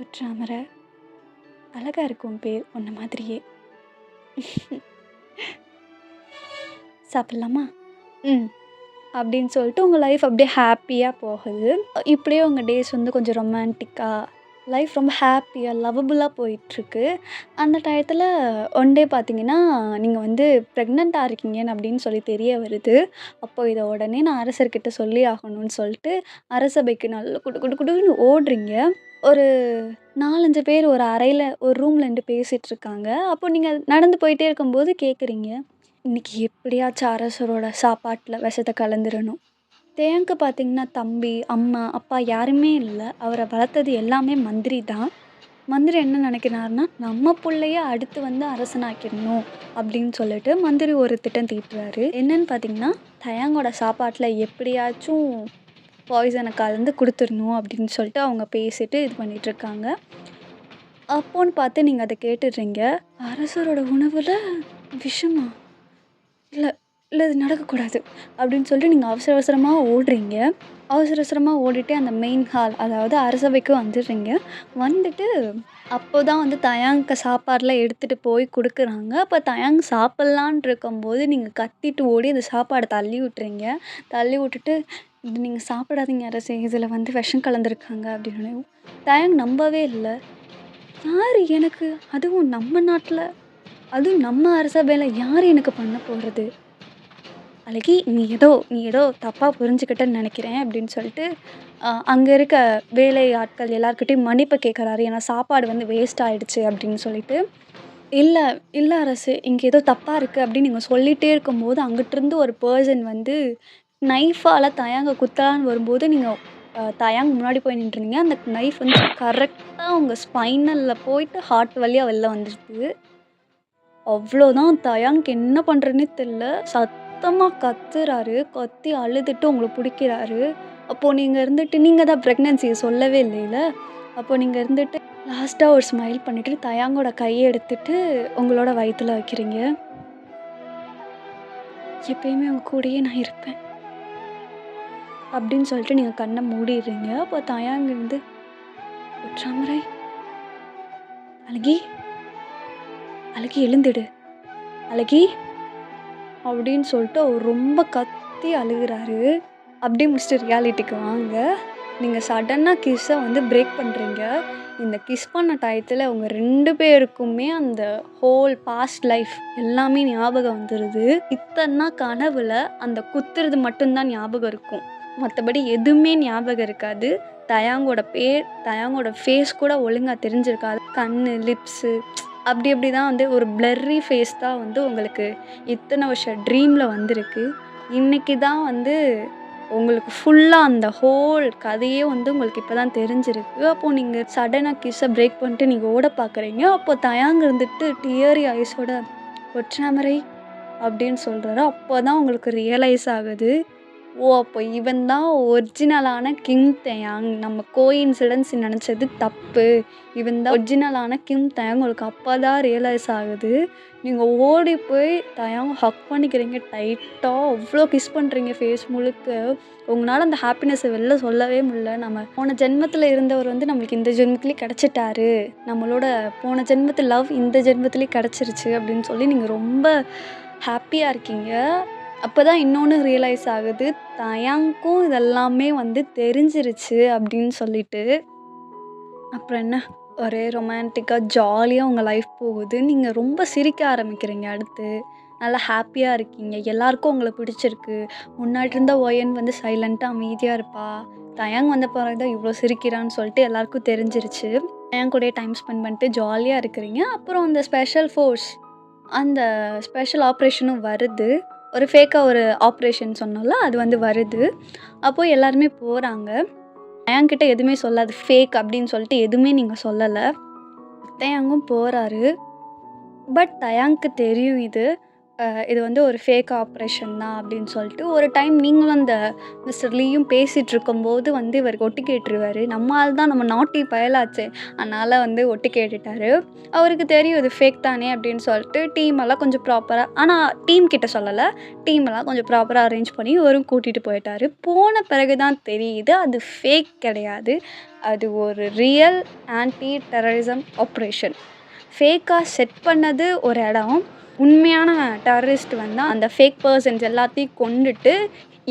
ஒற்றாமரை, அழகா இருக்கும் பேர் உன்ன மாதிரியே. சாப்பிட்லாமா? அப்படின்னு சொல்லிட்டு உங்கள் லைஃப் அப்படியே ஹாப்பியாக போகுது. இப்படியே உங்கள் டேஸ் வந்து கொஞ்சம் ரொமான்டிக்காக, லைஃப் ரொம்ப ஹாப்பியாக லவபுளாக போயிட்டுருக்கு. அந்த டயத்தில் ஒன் டே பார்த்தீங்கன்னா நீங்கள் வந்து ப்ரெக்னெண்ட்டாக இருக்கீங்கன்னு அப்படின்னு சொல்லி தெரிய வருது. அப்போது இதை உடனே நான் அரசர்கிட்ட சொல்லி ஆகணும்னு சொல்லிட்டு அரசபைக்கு நல்லா குடுன்னு ஓடுறீங்க. ஒரு 4-5 பேர் ஒரு அறையில் ஒரு ரூமில் நின்று பேசிகிட்ருக்காங்க. அப்போ நீங்கள் நடந்து போயிட்டே இருக்கும்போது கேட்குறீங்க, இன்றைக்கி எப்படியாச்சும் அரசரோட சாப்பாட்டில் விஷத்தை கலந்துடணும். தேங்க்கு பார்த்தீங்கன்னா தம்பி, அம்மா, அப்பா யாருமே இல்லை. அவரை வளர்த்தது எல்லாமே மந்திரி தான். மந்திரி என்ன நினைக்கிறாருன்னா, நம்ம பிள்ளைய அடுத்து வந்து அரசனாக்கிடணும் அப்படின்னு சொல்லிட்டு மந்திரி ஒரு திட்டம் தீட்டுறாரு. என்னன்னு பார்த்தீங்கன்னா, தயாங்கோட சாப்பாட்டில் எப்படியாச்சும் பாய்சனை கலந்து கொடுத்துடணும் அப்படின்னு சொல்லிட்டு அவங்க பேசிட்டு இது பண்ணிகிட்ருக்காங்க. அப்போன்னு பார்த்து நீங்கள் அதை கேட்டுடுறீங்க. அரசரோட உணவில் விஷமா? இல்லை இது நடக்கக்கூடாது அப்படின்னு சொல்லிட்டு நீங்கள் அவசரமாக ஓடுறீங்க. அவசரமாக ஓடிட்டு அந்த மெயின் ஹால், அதாவது அரசவைக்கு வந்துடுறீங்க. வந்துட்டு அப்போ தான் வந்து தயாங்க்கு சாப்பாடெலாம் எடுத்துகிட்டு போய் கொடுக்குறாங்க. அப்போ தயாங் சாப்பிட்லான் இருக்கும்போது நீங்கள் கத்திட்டு ஓடி அந்த சாப்பாடை தள்ளி விட்டுறீங்க. தள்ளி விட்டுட்டு, இது நீங்கள் சாப்பிடாதீங்க அரசே, இதில் வந்து விஷம் கலந்துருக்காங்க அப்படின்னு. தயாங் நம்பவே இல்லை. யார் எனக்கு, அதுவும் நம்ம நாட்டில், அதுவும் நம்ம அரசபையில் யார் எனக்கு பண்ண போகிறது? அழகி, நீ ஏதோ தப்பாக புரிஞ்சுக்கிட்டேன்னு நினைக்கிறேன் அப்படின்னு சொல்லிட்டு அங்கே இருக்க வேலை ஆட்கள் எல்லாருக்கிட்டையும் மன்னிப்பு கேட்குறாரு. ஏன்னா சாப்பாடு வந்து வேஸ்ட் ஆகிடுச்சு அப்படின்னு சொல்லிட்டு. இல்லை அரசு, இங்கே ஏதோ தப்பாக இருக்குது அப்படின்னு நீங்கள் சொல்லிகிட்டே இருக்கும்போது அங்கிட்டிருந்து ஒரு பர்சன் வந்து நைஃபால் தயாங்க குத்தலான்னு வரும்போது நீங்கள் தயாங்க முன்னாடி போய் நின்றுருந்தீங்க. அந்த நைஃப் வந்து கரெக்டாக உங்கள் ஸ்பைனலில் போயிட்டு ஹார்ட் வழியாக வெளில வந்துடுது. அவ்வளோதான். தயாங்க்கு என்ன பண்ணுறதுனே தெரில. சத்தமாக கத்துறாரு. கத்தி அழுதுட்டு உங்களை பிடிக்கிறாரு. அப்போது நீங்கள் இருந்துட்டு, நீங்கள் தான் ப்ரெக்னன்சியை சொல்லவே இல்லைல்ல. அப்போது நீங்கள் இருந்துட்டு லாஸ்ட்டாக ஒரு ஸ்மைல் பண்ணிவிட்டு தயாங்கோட கையை எடுத்துட்டு உங்களோட வயிற்றில் வைக்கிறீங்க. எப்பயுமே உங்கள் கூடயே நான் இருப்பேன் அப்படின்னு சொல்லிட்டு நீங்கள் கண்ணை மூடிடுறீங்க. அப்போ தயாங்க இருந்து, ஒற்றாமரை, அழகி எழுந்துடு அழகி அப்படின்னு சொல்லிட்டு அவர் ரொம்ப கத்தி அழுகிறாரு. அப்படியே முடிச்சுட்டு ரியாலிட்டிக்கு வாங்க. நீங்கள் சடனாக கிஸ்ஸை வந்து பிரேக் பண்ணுறீங்க. இந்த கிஸ் பண்ண டயத்தில் உங்கள் 2 பேருக்குமே அந்த ஹோல் பாஸ்ட் லைஃப் எல்லாமே ஞாபகம் வந்துடுது. இத்தனை கனவில் அந்த குத்துறது மட்டும்தான் ஞாபகம் இருக்கும், மற்றபடி எதுவுமே ஞாபகம் இருக்காது. தயாங்கோட பேர், தயாங்கோட ஃபேஸ் கூட ஒழுங்காக தெரிஞ்சிருக்காது. கண், லிப்ஸு அப்படி தான் வந்து ஒரு பிளர்ரி ஃபேஸ் தான் வந்து உங்களுக்கு இத்தனை வருஷம் ட்ரீமில் வந்திருக்கு. இன்றைக்கி தான் வந்து உங்களுக்கு ஃபுல்லாக அந்த ஹோல் கதையே வந்து உங்களுக்கு இப்போ தான் தெரிஞ்சிருக்கு. அப்போது நீங்கள் சடனாக கிஸ்ஸை பிரேக் பண்ணிட்டு நீங்கள் ஓட பார்க்குறீங்க. அப்போ தயாங்க இருந்துட்டு டியரி ஐஸோட, ஒற்றாமரை அப்படின்னு சொல்கிறாரு. அப்போ தான் உங்களுக்கு ரியலைஸ் ஆகுது, ஓ, அப்போ இவன் தான் ஒரிஜினலான கிம் தயாங். நம்ம கோஇன்சிடென்ஸ் நினச்சது தப்பு. இவன் தான் ஒரிஜினலான கிம் தயாங். உங்களுக்கு அப்போ தான் ரியலைஸ் ஆகுது. நீங்கள் ஓடி போய் தயாங் ஹக் பண்ணிக்கிறீங்க டைட்டாக. அவ்வளோ கிஸ் பண்ணுறீங்க ஃபேஸ் முழுக்க. உங்களால் அந்த ஹாப்பினஸை வெளில சொல்லவே முடியல. நம்ம போன ஜென்மத்தில் இருந்தவர் வந்து நம்மளுக்கு இந்த ஜென்மத்துலேயே கிடச்சிட்டாரு. நம்மளோட போன ஜென்மத்து லவ் இந்த ஜென்மத்துலேயே கிடச்சிருச்சு அப்படின்னு சொல்லி நீங்கள் ரொம்ப ஹாப்பியாக இருக்கீங்க. அப்போ தான் இன்னொன்று ரியலைஸ் ஆகுது, தயாங்க்கும் இதெல்லாமே வந்து தெரிஞ்சிருச்சு அப்படின்னு சொல்லிட்டு. அப்புறம் என்ன, ஒரே ரொமான்டிக்காக ஜாலியாக உங்கள் லைஃப் போகுது. நீங்கள் ரொம்ப சிரிக்க ஆரம்பிக்கிறீங்க அடுத்து. நல்லா ஹாப்பியாக இருக்கீங்க. எல்லாருக்கும் உங்கள பிடிச்சிருக்கு. முன்னாடி இருந்த ஒயன் வந்து சைலண்ட்டாக அமைதியாக இருப்பா. தயாங் வந்த பிறகு தான் இவ்வளோ சிரிக்கிறான்னு சொல்லிட்டு எல்லாருக்கும் தெரிஞ்சிருச்சு. தயாங் கூடயே டைம் ஸ்பெண்ட் பண்ணிட்டு ஜாலியாக இருக்கிறீங்க. அப்புறம் அந்த ஸ்பெஷல் ஃபோர்ஸ், அந்த ஸ்பெஷல் ஆப்ரேஷனும் வருது. ஒரு ஃபேக்காக ஒரு ஆப்ரேஷன் சொன்னோம்ல, அது வந்து வருது. அப்போது எல்லாருமே போகிறாங்க. தயாங்கிட்ட எதுவுமே சொல்லாது, ஃபேக் அப்படின்னு சொல்லிட்டு எதுவுமே நீங்கள் சொல்லலை. தயாங்கும் போகிறாரு. பட் தயாங்க்கு தெரியும் இது வந்து ஒரு ஃபேக் ஆப்ரேஷன் தான் அப்படின்னு சொல்லிட்டு. ஒரு டைம் நீங்களும் அந்த மிஸ்டர் லீயும் பேசிகிட்டு இருக்கும்போது வந்து இவருக்கு ஒட்டு கேட்டுருவார். நம்ம ஆள் தான், நம்ம நாட்டி பயலாச்சே, அதனால் வந்து ஒட்டு கேட்டுட்டாரு. அவருக்கு தெரியும் இது ஃபேக் தானே அப்படின்னு சொல்லிட்டு டீமெல்லாம் கொஞ்சம் ப்ராப்பராக, ஆனால் டீம் கிட்ட சொல்லலை, டீமெல்லாம் கொஞ்சம் ப்ராப்பராக அரேஞ்ச் பண்ணி இவரும் கூட்டிகிட்டு போயிட்டார். போன பிறகு தான் தெரியுது அது ஃபேக் கிடையாது, அது ஒரு ரியல் ஆன்டி டெரரிசம் ஆப்ரேஷன். ஃபேக்காக செட் பண்ணது ஒரு இடம், உண்மையான டெரரிஸ்ட் வந்து அந்த ஃபேக் பர்சன்ஸ் எல்லாத்தையும் கொண்டுட்டு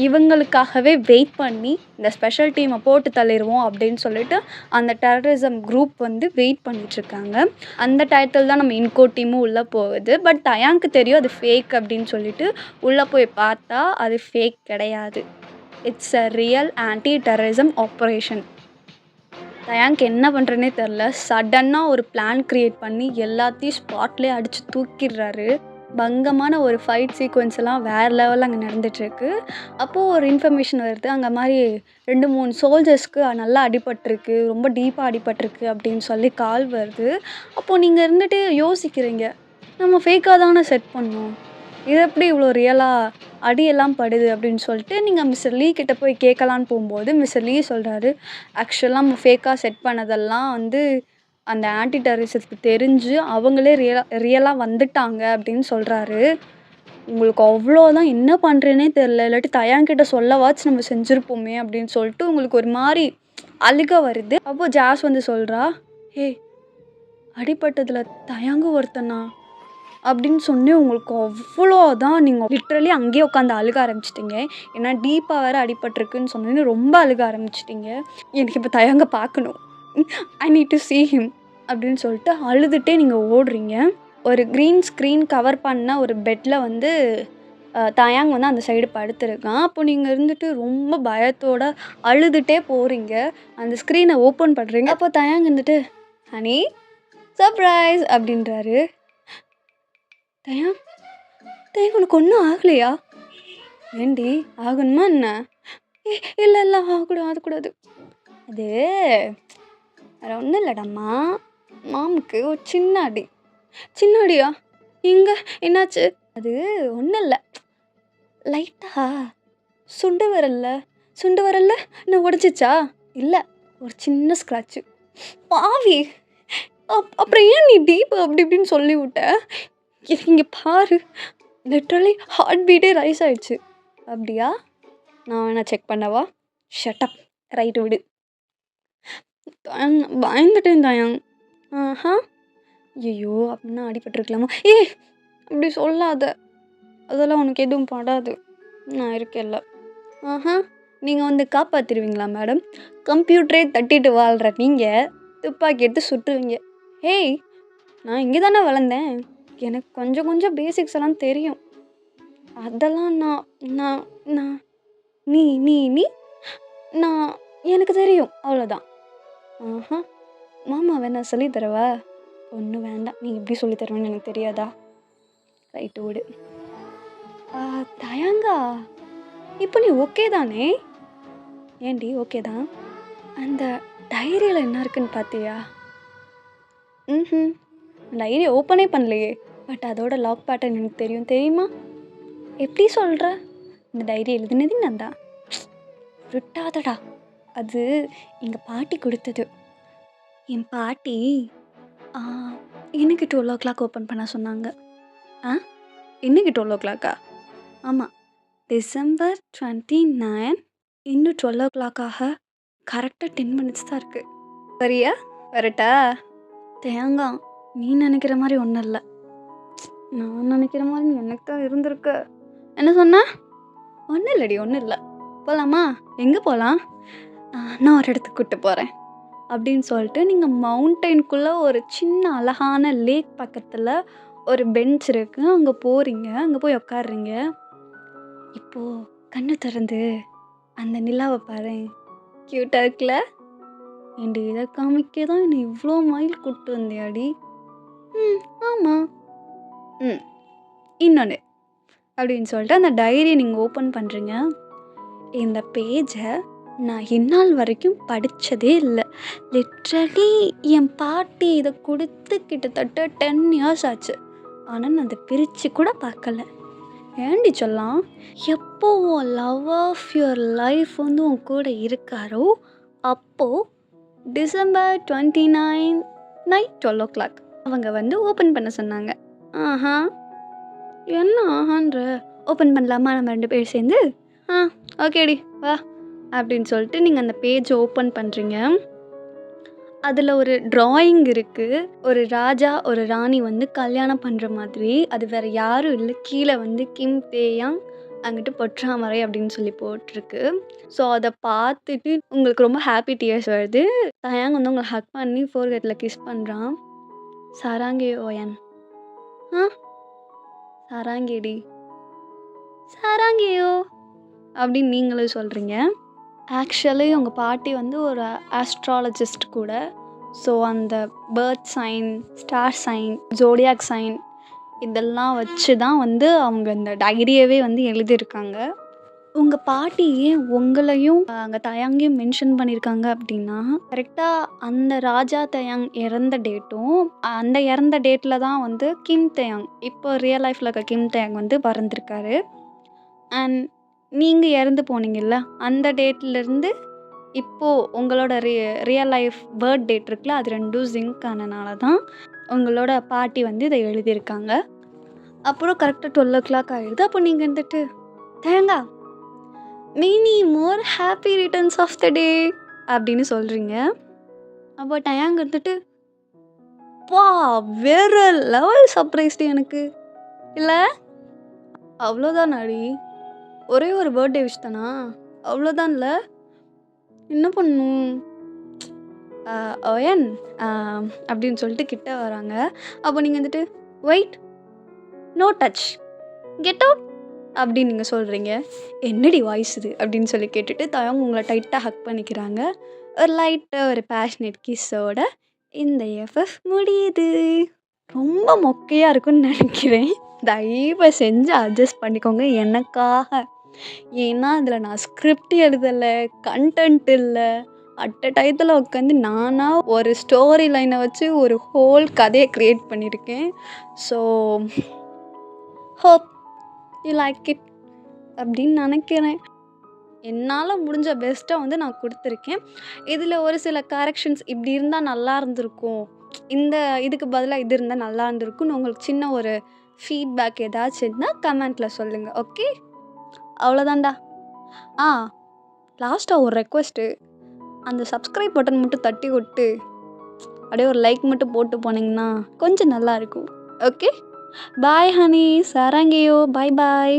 இவங்களுக்காகவே வெயிட் பண்ணி இந்த ஸ்பெஷல் டீமை போட்டு தள்ளிடுவோம் அப்படின்னு சொல்லிட்டு அந்த டெரரிசம் குரூப் வந்து வெயிட் பண்ணிகிட்ருக்காங்க. அந்த டைட்டில் தான் நம்ம இன்கோ டீமும் உள்ளே போகுது. பட் தயாங்க்கு தெரியும் அது ஃபேக் அப்படின்னு சொல்லிட்டு உள்ளே போய் பார்த்தா அது ஃபேக் கிடையாது, it's a real anti terrorism operation. தயாங்க்கு என்ன பண்ணுறேன்னே தெரில. சடன்னாக ஒரு பிளான் க்ரியேட் பண்ணி எல்லாத்தையும் ஸ்பாட்லேயே அடித்து தூக்கிடுறாரு. பங்கமான ஒரு ஃபைட் சீக்வன்ஸ் எல்லாம் வேறு லெவலில் அங்கே நடந்துகிட்ருக்கு. அப்போது ஒரு இன்ஃபர்மேஷன் வருது, அங்கே மாதிரி 2-3 சோல்ஜர்ஸ்க்கு நல்லா அடிபட்டிருக்கு, ரொம்ப டீப்பாக அடிபட்டிருக்கு அப்படின்னு சொல்லி கால் வருது. அப்போது நீங்கள் இருந்துட்டு யோசிக்கிறீங்க, நம்ம ஃபேக்காக தானே செட் பண்ணோம், இது எப்படி இவ்வளோ ரியலாக அடியெல்லாம் படுது அப்படின்னு சொல்லிட்டு நீங்கள் மிஸ்டர் லீ கிட்டே போய் கேட்கலான்னு போகும்போது மிஸ்டர் லீ சொல்கிறாரு, ஆக்சுவலாக நம்ம ஃபேக்காக செட் பண்ணதெல்லாம் வந்து அந்த ஆன்டி டெரரிஸ்ட்க்கு தெரிஞ்சு அவங்களே ரியலாக வந்துட்டாங்க அப்படின்னு சொல்கிறாரு. உங்களுக்கு அவ்வளோதான், என்ன பண்ணுறேன்னே தெரில, இல்லாட்டி தயாங்கிட்ட சொல்லவாச்சு நம்ம செஞ்சுருப்போமே அப்படின்னு சொல்லிட்டு உங்களுக்கு ஒரு மாதிரி அழுக வருது. அப்போது ஜாஸ் வந்து சொல்கிறா, ஹே அடிப்பட்டதில் தயாங்கு ஒருத்தனா அப்படின்னு சொன்னேன். உங்களுக்கு அவ்வளோதான், நீங்கள் லிட்ரலி அங்கேயே உட்காந்து அழுக ஆரம்பிச்சிட்டிங்க. ஏன்னா டீப்பாக வேறு அடிபட்டிருக்குன்னு சொன்னேன்னு ரொம்ப அழுக ஆரம்பிச்சிட்டிங்க. எனக்கு இப்போ தயாங்க பார்க்கணும், I need to see him அப்படின்னு சொல்லிட்டு அழுதுகிட்டே நீங்கள் ஓடுறீங்க. ஒரு க்ரீன் ஸ்க்ரீன் கவர் பண்ண ஒரு பெட்டில் வந்து தயாங் வந்து அந்த சைடு படுத்துருக்கான். அப்போ நீங்கள் இருந்துட்டு ரொம்ப பயத்தோட அழுதுகிட்டே போகிறீங்க, அந்த ஸ்க்ரீனை ஓப்பன் பண்ணுறீங்க. அப்போ தயாங் இருந்துட்டு, ஹனி சர்ப்ரைஸ் அப்படின்றாரு. தயாங் உனக்கு ஒன்றும் ஆகலையா? ஏண்டி ஆகணுமா என்ன? இல்லை ஆகக்கூடாது. அது வேறு ஒன்றும் இல்லைடாம்மா, மாமுக்கு ஒரு சின்ன அடியா? இங்கே என்னாச்சு? அது ஒன்றும் இல்லை, லைட்டாக சுண்டு வரல என்ன உடச்சிச்சா? இல்லை, ஒரு சின்ன ஸ்க்ராட்சு. பாவி, அப்புறம் ஏன் நீ டீப் அப்படி இப்படின்னு சொல்லி விட்ட? இங்கே பாரு, லிட்ரலி ஹார்ட் பீட்டே ரைஸ் ஆயிடுச்சு. அப்படியா? நான் வேணா செக் பண்ணவா? ஷட்டப், ரைட்டு விடு. பயந்துட்டேன் தயாங். ஐயோ, அப்படின்னா அடிபட்டுருக்கலாமா? அப்படி சொல்லாத, அதெல்லாம் உனக்கு எதுவும் படாது, நான் இருக்கேல்ல. நீங்கள் வந்து காப்பாற்றிடுவீங்களா மேடம்? கம்ப்யூட்டரே தட்டிட்டு வாழ்கிற நீங்கள் துப்பாக்கி எடுத்து சுட்டுருவீங்க. நான் இங்கே தானே வளர்ந்தேன், எனக்கு கொஞ்சம் பேசிக்ஸ் எல்லாம் தெரியும். அதெல்லாம் நான் நீ நான் எனக்கு தெரியும், அவ்வளோதான். மாமா வேணா சொல்லி தரவா? ஒன்றும் வேண்டாம், நீ எப்படி சொல்லி தருவேன்னு எனக்கு தெரியாதா? ரைட்டு விடு. தயாங்கா, இப்போ நீ ஓகே தானே? ஏண்டி ஓகே தான்? அந்த டைரியில் என்ன இருக்குன்னு பார்த்தியா? டைரி ஓப்பனே பண்ணலையே, பட் அதோட லாக் பேட்டர்ன் எனக்கு தெரியுமா? எப்படி சொல்கிற? இந்த டைரி எழுதுனது நான் தான். விட்டாதடா, அது எங்கள் பாட்டி கொடுத்தது. என் பாட்டி இன்னைக்கு 12 o'clock ஓப்பன் பண்ண சொன்னாங்க. இன்னைக்கு 12 o'clock? ஆமாம், December 29, இன்னும் 12 o'clock கரெக்டாக 10 minutes தான் இருக்குது. சரியா? வரட்டா? தேங்காய், நீ நினைக்கிற மாதிரி ஒன்றும் இல்லை, நான் நினைக்கிற மாதிரி நீ எனக்கு தான் இருந்திருக்க. என்ன சொன்ன? ஒன்றும் இல்லடி, ஒன்றும் இல்லை. போகலாமா? எங்கே போகலாம்? நான் ஒரு இடத்துக்கு கூப்பிட்டு போகிறேன் அப்படின்னு சொல்லிட்டு நீங்கள் மவுண்டெயின்குள்ளே ஒரு சின்ன அழகான லேக் பக்கத்தில் ஒரு பெஞ்ச் இருக்குது, அங்கே போகிறீங்க. அங்கே போய் உட்காடுறீங்க. இப்போது கண்ணு திறந்து அந்த நிலாவை பாரு, க்யூட்டாக இருக்குல்ல? ஏண்டி இதை காமிக்க தான் என்னை இவ்வளோ மைல் கூப்பிட்டு வந்தியாடி? ஆமாம். இன்னொன்று அப்படின்னு சொல்லிட்டு அந்த டைரியை நீங்கள் ஓப்பன் பண்ணுறீங்க. இந்த பேஜை நான் இந்நாள் வரைக்கும் படித்ததே இல்லை. லிட்ரலி என் பாட்டி இதை கொடுத்து கிட்டத்தட்ட 10 years ஆச்சு. ஆனால் நான் அதை பிரித்து கூட பார்க்கல. ஏண்டி சொல்லலாம், எப்போ உன் லவ் ஆஃப் யுவர் லைஃப் வந்து உன் கூட இருக்காரோ அப்போது December 29 நைட் 12 o'clock அவங்க வந்து ஓப்பன் பண்ண சொன்னாங்க. ஆஹா, என்ன ஆஹான்ற? ஓப்பன் பண்ணலாமா நம்ம 2 பேர் சேர்ந்து? ஓகேடி வா அப்படின்னு சொல்லிட்டு நீங்கள் அந்த பேஜ் ஓப்பன் பண்ணுறீங்க. அதில் ஒரு ட்ராயிங் இருக்குது. ஒரு ராஜா ஒரு ராணி வந்து கல்யாணம் பண்ணுற மாதிரி. அது வேறு யாரும் இல்லை, கீழே வந்து கிம் தேயாங் அங்கிட்டு பொற்றாமரை அப்படின்னு சொல்லி போட்டிருக்கு. ஸோ அதை பார்த்துட்டு உங்களுக்கு ரொம்ப ஹாப்பி டியர்ஸ் வருது. தயாங் வந்து உங்களை ஹக் பண்ணி ஃபோர்ஹெட்டில் கிஸ் பண்ணுறான். சாராங்கே ஓயன், சாராங்கேடி, சாராங்கேயோ அப்படின்னு நீங்களும் சொல்கிறீங்க. ஆக்சுவலி உங்கள் பாட்டி வந்து ஒரு ஆஸ்ட்ராலஜிஸ்ட் கூட. ஸோ அந்த birth sign, star sign, zodiac sign இதெல்லாம் வச்சு தான் வந்து அவங்க இந்த டைரியவே வந்து எழுதியிருக்காங்க. உங்கள் பாட்டி ஏன் உங்களையும் அங்கே தயாங்கையும் மென்ஷன் பண்ணியிருக்காங்க அப்படின்னா, கரெக்டாக அந்த ராஜா தயாங் இறந்த டேட்டும் அந்த இறந்த டேட்டில் தான் வந்து கிம் தயாங், இப்போ ரியல் லைஃப்பில் இருக்க கிம் தயாங் வந்து பிறந்திருக்காரு. அண்ட் நீங்கள் இறந்து போனீங்கல்ல, அந்த டேட்லேருந்து இப்போது உங்களோட ரியல் லைஃப் பர்த் டேட் இருக்குல்ல, அது 2 ஜிங்க் ஆனனால தான் உங்களோட பாட்டி வந்து இதை எழுதியிருக்காங்க. அப்புறம் கரெக்டாக 12 o'clock ஆகிடுது. அப்போ நீங்கள் வந்துட்டு தேங்கா many more happy returns of the day அப்படின்னு சொல்கிறீங்க. அப்போ டயாங் வந்துட்டு வா வேறு லெவல் சர்ப்ரைஸ்டு எனக்கு இல்லை, அவ்வளோதான் அடி, ஒரே ஒரு பர்த்டே விஷ் தானா, அவ்வளோதான் இல்லை, என்ன பண்ணும் ஓயன் அப்படின்னு சொல்லிட்டு கிட்ட வராங்க. அப்போ நீங்கள் வந்துட்டு wait, no touch, get out அப்படின்னு நீங்கள் சொல்கிறீங்க. என்னடி வாய்ஸ் இது அப்படின்னு சொல்லி கேட்டுட்டு தயாங் உங்களை டைட்டாக ஹக் பண்ணிக்கிறாங்க. ஒரு லைட்டாக ஒரு பேஷனேட் கிஸ்ஸோட இந்த எஃப்எஃப் முடியுது. ரொம்ப மொக்கையாக இருக்குன்னு நினைக்கிறேன். தயவு செஞ்சு அட்ஜஸ்ட் பண்ணிக்கோங்க எனக்காக. ஏன்னா அதில் நான் ஸ்கிரிப்ட் எழுதலை, கண்டென்ட் இல்லை, அட் அ டயத்தில் உட்காந்து நானாக ஒரு ஸ்டோரி லைனை வச்சு ஒரு ஹோல் கதையை க்ரியேட் பண்ணியிருக்கேன். So hope you like it அப்படின்னு நினைக்கிறேன். என்னால் முடிஞ்ச பெஸ்ட்டாக வந்து நான் கொடுத்துருக்கேன். இதில் ஒரு சில கரெக்ஷன்ஸ் இப்படி இருந்தால் நல்லா இருந்திருக்கும், இந்த இதுக்கு பதிலாக இது இருந்தால் நல்லா இருந்திருக்கும்னு உங்களுக்கு சின்ன ஒரு ஃபீட்பேக் ஏதாச்சும் இருந்தால் கமெண்ட்டில் சொல்லுங்கள். ஓகே, அவ்வளோதான்டா. லாஸ்ட்டாக ஒரு ரெக்வெஸ்ட்டு, அந்த சப்ஸ்கிரைப் பட்டன் மட்டும் தட்டி விட்டு அப்படியே ஒரு லைக் மட்டும் போட்டு போனீங்கன்னா கொஞ்சம் நல்லாயிருக்கும். ஓகே, பாய் ஹனி, சாராங்கேயோ, பாய் பாய்.